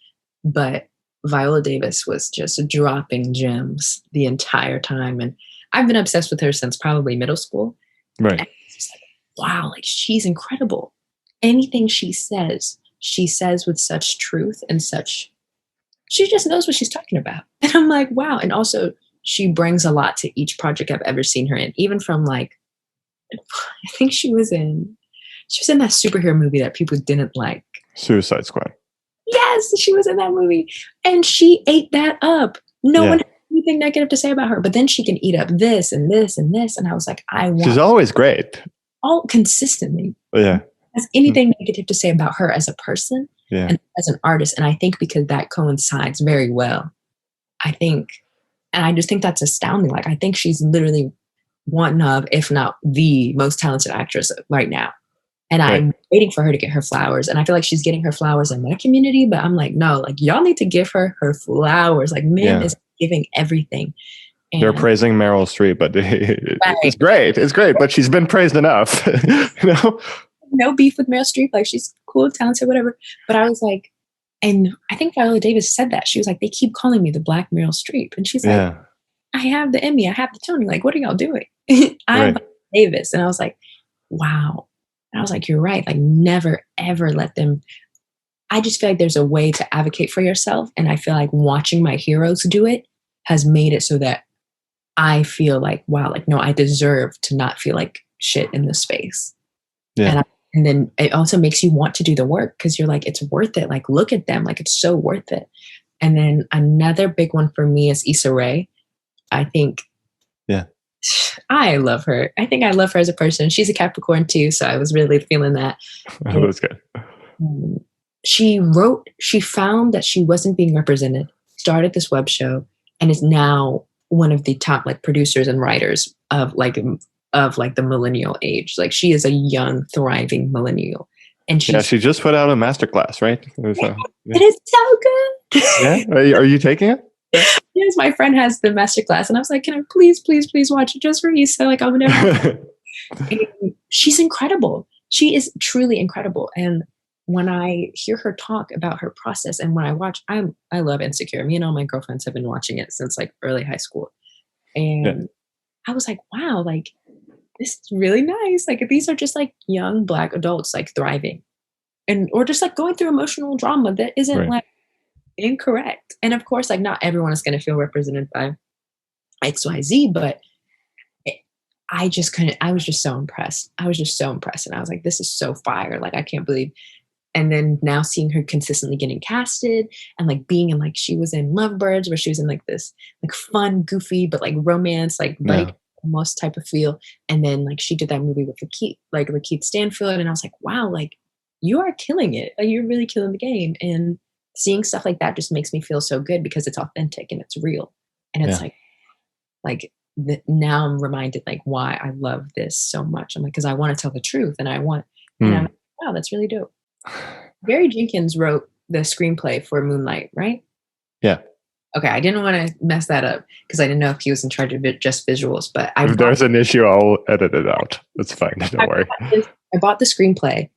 But Viola Davis was just dropping gems the entire time. And I've been obsessed with her since probably middle school. Right. And it's just like, wow, like, she's incredible. Anything she says with such truth and she just knows what she's talking about. And I'm like, wow. And also, she brings a lot to each project I've ever seen her in, even from like, I think she was in that superhero movie that people didn't like. Suicide Squad. Yes, she was in that movie. And she ate that up. No one had anything negative to say about her, but then she can eat up this and this and this. And I was like, she's always great. All consistently. Yeah. Has anything negative to say about her as a person and as an artist. And I think because that coincides very well, I just think that's astounding. Like, I think she's literally one of, if not the most talented actress right now. And I'm waiting for her to get her flowers. And I feel like she's getting her flowers in my community, but I'm like, no, like, y'all need to give her flowers. Like, man is giving everything. And they're praising Meryl Streep, but it's great. It's great, but she's been praised enough. You know? No beef with Meryl Streep. Like, she's cool, talented, whatever. But I was like, and I think Viola Davis said that. She was like, they keep calling me the Black Meryl Streep. And she's like, I have the Emmy, I have the Tony. Like, what are y'all doing? I'm Viola Davis. And I was like, wow. And I was like, you're right. Like, never, ever let them. I just feel like there's a way to advocate for yourself. And I feel like watching my heroes do it has made it so that I feel like, wow, like, no, I deserve to not feel like shit in this space. Yeah. And then it also makes you want to do the work because you're like, it's worth it. Like, look at them. Like, it's so worth it. And then another big one for me is Issa Rae. I think. Yeah. I love her. I think I love her as a person. She's a Capricorn too. So I was really feeling that. That was good. She found that she wasn't being represented, started this web show, and is now one of the top like producers and writers of like of like the millennial age. Like she is a young, thriving millennial. And she just put out a masterclass, right? It is so good. Yeah. Are you taking it? Yes, my friend has the masterclass, and I was like, "Can I please watch it just for you?" So like, I'm never. She's incredible. She is truly incredible. And when I hear her talk about her process, and when I watch, I love Insecure. Me and all my girlfriends have been watching it since like early high school, and I was like, wow, like this is really nice. Like these are just like young Black adults like thriving, or just like going through emotional drama that isn't like incorrect. And of course, like not everyone is going to feel represented by XYZ, but I was just so impressed. And I was like, this is so fire. Like, I can't believe. And then now seeing her consistently getting casted and like being in, like, she was in Lovebirds, where she was in like this like fun, goofy, but like romance, like buddy almost type of feel. And then like she did that movie with Lakeith Stanfield. And I was like, wow, like you are killing it. Like you're really killing the game. And seeing stuff like that just makes me feel so good because it's authentic and it's real. And it's now I'm reminded like why I love this so much. I'm like, because I want to tell the truth, and and I'm like, wow, that's really dope. Barry Jenkins wrote the screenplay for Moonlight, right? Yeah. Okay, I didn't want to mess that up because I didn't know if he was in charge of just visuals. But if there's an issue, I'll edit it out. That's fine. Don't worry. I bought the screenplay,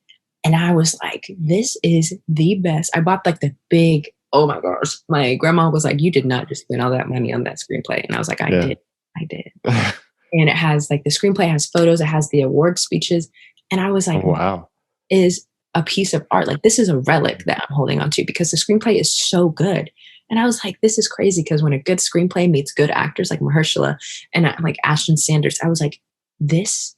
and I was like, this is the best. I bought like the big. Oh my gosh! My grandma was like, "You did not just spend all that money on that screenplay," and I was like, I did. And it has like the screenplay has photos, it has the award speeches. And I was like, wow, is a piece of art. Like this is a relic that I'm holding on to because the screenplay is so good. And I was like, this is crazy because when a good screenplay meets good actors like Mahershala and like Ashton Sanders, I was like, there's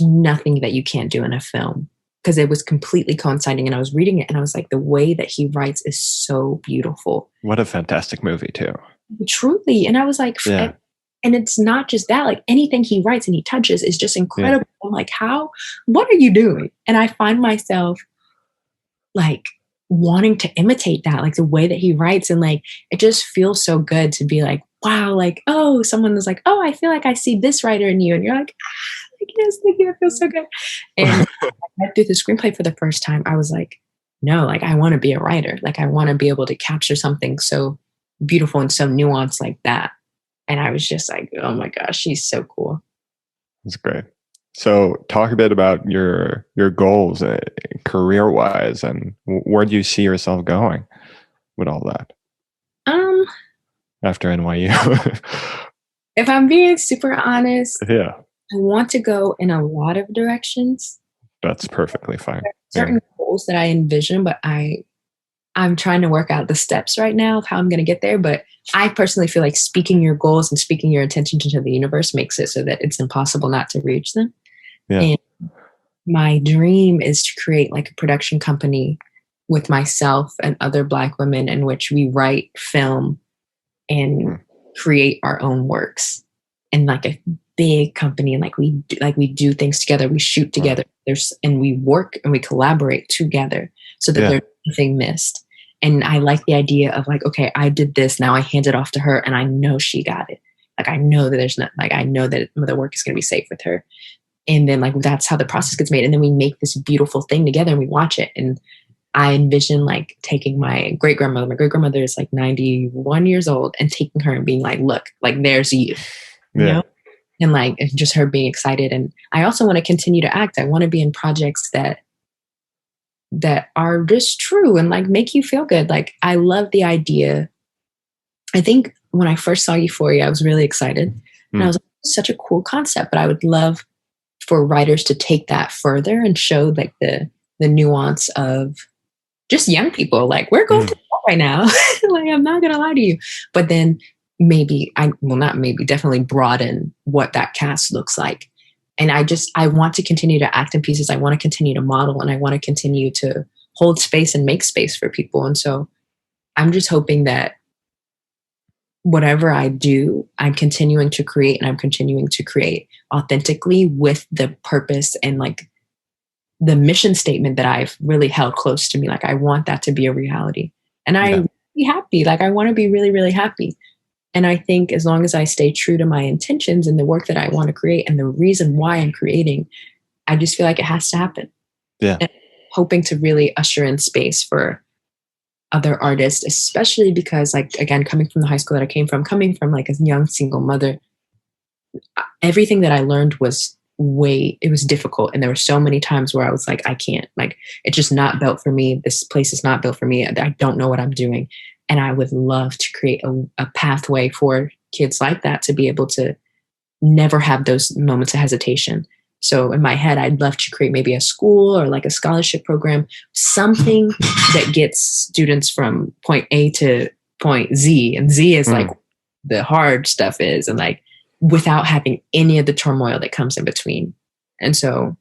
nothing that you can't do in a film because it was completely coinciding. And I was reading it and I was like, the way that he writes is so beautiful. What a fantastic movie too. Truly. And I was like, and it's not just that, like anything he writes and he touches is just incredible. Yeah. I'm like, what are you doing? And I find myself like wanting to imitate that, like the way that he writes. And like, it just feels so good to be like, wow, like, oh, someone is like, oh, I feel like I see this writer in you. And you're like, yes, thank you. That feels so good. And I read through the screenplay for the first time. I was like, no, like I want to be a writer. Like I want to be able to capture something so beautiful and so nuanced like that. And I was just like, oh my gosh, she's so cool. That's great. So talk a bit about your goals career-wise and where do you see yourself going with all that? After NYU. If I'm being super honest, I want to go in a lot of directions. That's perfectly fine. Certain goals that I envision, but I'm trying to work out the steps right now of how I'm going to get there. But I personally feel like speaking your goals and speaking your intention to the universe makes it so that it's impossible not to reach them. Yeah. And my dream is to create like a production company with myself and other Black women in which we write, film, and create our own works in like a big company. And like we do things together, we shoot together, and we work and we collaborate together so that there's nothing missed. And I like the idea of like, okay, I did this, now I hand it off to her and I know she got it. Like I know that I know that the work is going to be safe with her. And then like that's how the process gets made. And then we make this beautiful thing together and we watch it. And I envision like taking my great grandmother is like 91 years old, and taking her and being like, look, like there's you know? And like just her being excited. And I also want to continue to act. I want to be in projects that are just true and like make you feel good. Like I love the idea. I think when I first saw Euphoria, I was really excited. And I was like, such a cool concept, but I would love for writers to take that further and show like the nuance of just young people. Like we're going through that right now. Like I'm not gonna lie to you. But then definitely broaden what that cast looks like. And I want to continue to act in pieces. I want to continue to model, and I want to continue to hold space and make space for people. And so I'm just hoping that whatever I do, I'm continuing to create, and I'm continuing to create authentically with the purpose and like the mission statement that I've really held close to me. Like I want that to be a reality. And I'm be happy. Like I want to be really, really happy. And I think as long as I stay true to my intentions and the work that I want to create and the reason why I'm creating, I just feel like it has to happen. Yeah. And hoping to really usher in space for other artists, especially because, like, again, coming from the high school that I came from, coming from like a young single mother, everything that I learned was it was difficult. And there were so many times where I was like, I can't, like, it's just not built for me. This place is not built for me. I don't know what I'm doing. And I would love to create a pathway for kids like that to be able to never have those moments of hesitation. So in my head, I'd love to create maybe a school or like a scholarship program, something that gets students from point A to point Z. And Z is like the hard stuff is, and like without having any of the turmoil that comes in between. And so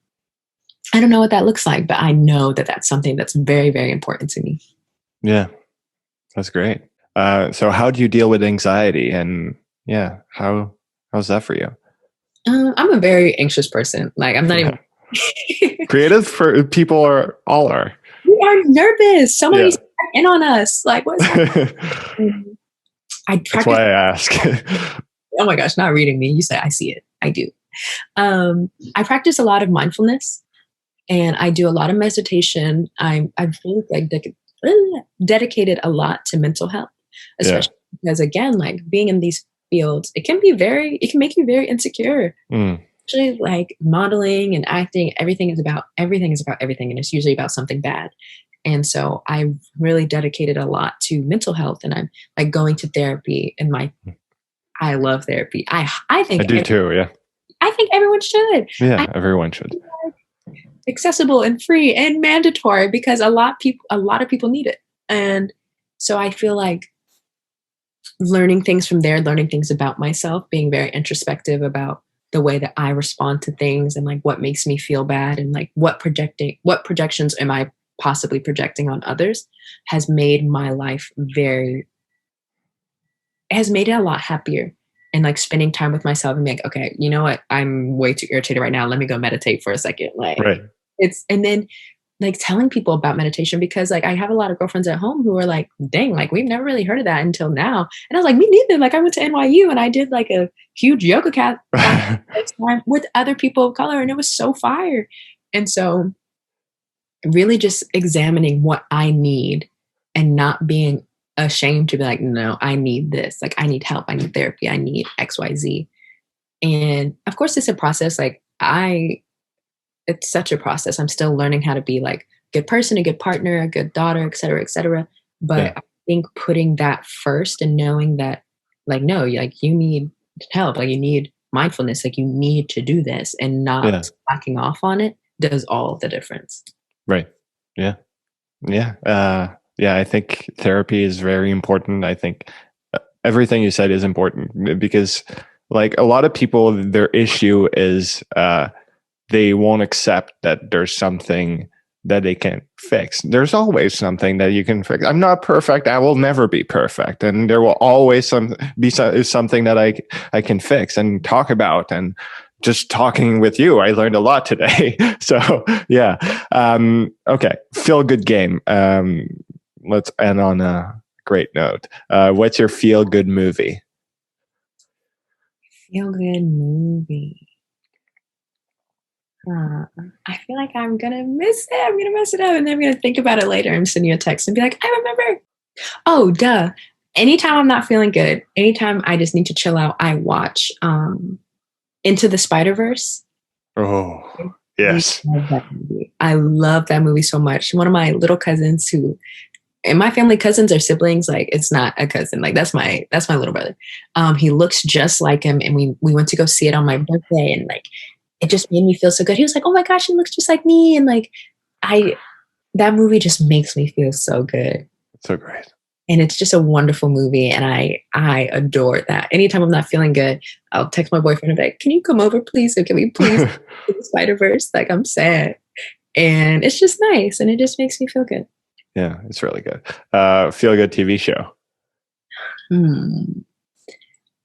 I don't know what that looks like, but I know that that's something that's very, very important to me. Yeah. That's great. So how do you deal with anxiety, and how's that for you? I'm a very anxious person. Like, I'm not even creative for people all are. We are nervous. Somebody's in on us. Like, what's happening? That's why I ask. Oh my gosh, not reading me. You say I see it. I do. I practice a lot of mindfulness, and I do a lot of meditation. I've really dedicated a lot to mental health, especially because, again, like being in these fields, it can make you very insecure. Actually, like modeling and acting, everything is about everything, and it's usually about something bad. And so I've really dedicated a lot to mental health, and I'm like going to therapy, and I love therapy. I think I do too. Yeah. I think everyone should. Yeah, everyone should. Accessible and free and mandatory, because a lot of people need it. And so I feel like learning things from there, learning things about myself, being very introspective about the way that I respond to things, and like what makes me feel bad, and like what projections am I possibly projecting on others, has made my life has made it a lot happier. And like spending time with myself and being like, okay, you know what? I'm way too irritated right now. Let me go meditate for a second. Like, and then like telling people about meditation, because like I have a lot of girlfriends at home who are like, dang, like we've never really heard of that until now. And I was like, me neither. Like I went to NYU and I did like a huge yoga class with other people of color, and it was so fire. And so really just examining what I need and not being ashamed to be like, no, I need this. Like I need help. I need therapy. I need XYZ. And of course it's a process. Like it's such a process. I'm still learning how to be like a good person, a good partner, a good daughter, et cetera, et cetera. But I think putting that first and knowing that like, no, like you need help, like you need mindfulness, like you need to do this, and not slacking off on it does all the difference. Right. Yeah. Yeah. I think therapy is very important. I think everything you said is important, because like a lot of people, their issue is they won't accept that there's something that they can fix. There's always something that you can fix. I'm not perfect. I will never be perfect. And there will always be something that I can fix and talk about. And just talking with you, I learned a lot today. So yeah. Okay. Feel good game. Let's end on a great note. What's your feel good movie? Feel good movie. I feel like I'm gonna miss it. I'm gonna mess it up, and then I'm gonna think about it later and send you a text and be like, I remember. Oh, duh. Anytime I'm not feeling good, anytime I just need to chill out, I watch Into the Spider-Verse. Oh, yes. I love that movie so much. One of my little cousins who, and my family cousins are siblings, like it's not a cousin, like that's my little brother. He looks just like him, and we went to go see it on my birthday, and like it just made me feel so good. He was like, oh my gosh, he looks just like me. And like that movie just makes me feel so good. It's so great. And it's just a wonderful movie, and I adore that. Anytime I'm not feeling good, I'll text my boyfriend and be like, can you come over, please? Or can we please do the Spider-Verse? Like, I'm sad. And it's just nice, and it just makes me feel good. Yeah, it's really good. Feel good TV show.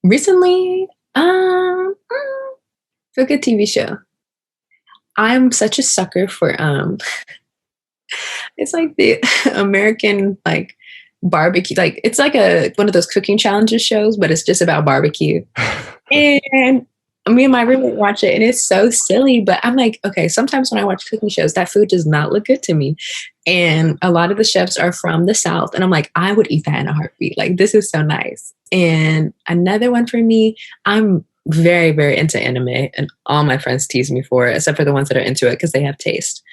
Recently, feel good TV show. I'm such a sucker for it's like the American like barbecue. Like it's like one of those cooking challenges shows, but it's just about barbecue. And me and my roommate watch it, and it's so silly. But I'm like, okay, sometimes when I watch cooking shows, that food does not look good to me. And a lot of the chefs are from the South. And I'm like, I would eat that in a heartbeat. Like, this is so nice. And another one for me, I'm very, very into anime. And all my friends tease me for it, except for the ones that are into it because they have taste.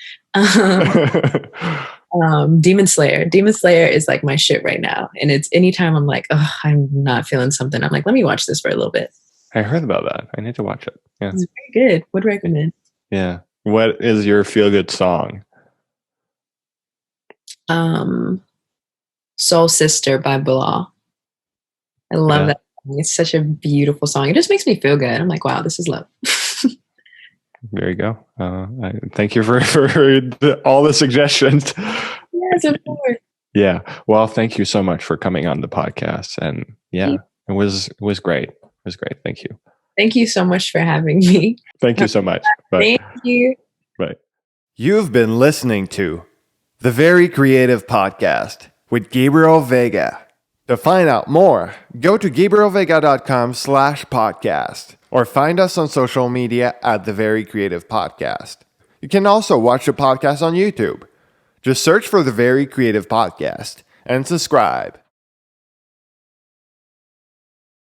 Demon Slayer. Demon Slayer is like my shit right now. And it's anytime I'm like, oh, I'm not feeling something, I'm like, let me watch this for a little bit. I heard about that. I need to watch it. Yeah. It's very good. Would recommend. Yeah. What is your feel-good song? Soul Sister by Bilal. I love that song. It's such a beautiful song. It just makes me feel good. I'm like, wow, this is love. There you go. Thank you for all the suggestions. Yes, of course. Yeah. Well, thank you so much for coming on the podcast. And yeah, it was great. It was great. Thank you. Thank you so much for having me. Thank you so much. Bye. Thank you. Bye. You've been listening to The Very Creative Podcast with Gabriel Veiga. To find out more, go to gabrielveiga.com/podcast or find us on social media at The Very Creative Podcast. You can also watch the podcast on YouTube. Just search for The Very Creative Podcast and subscribe.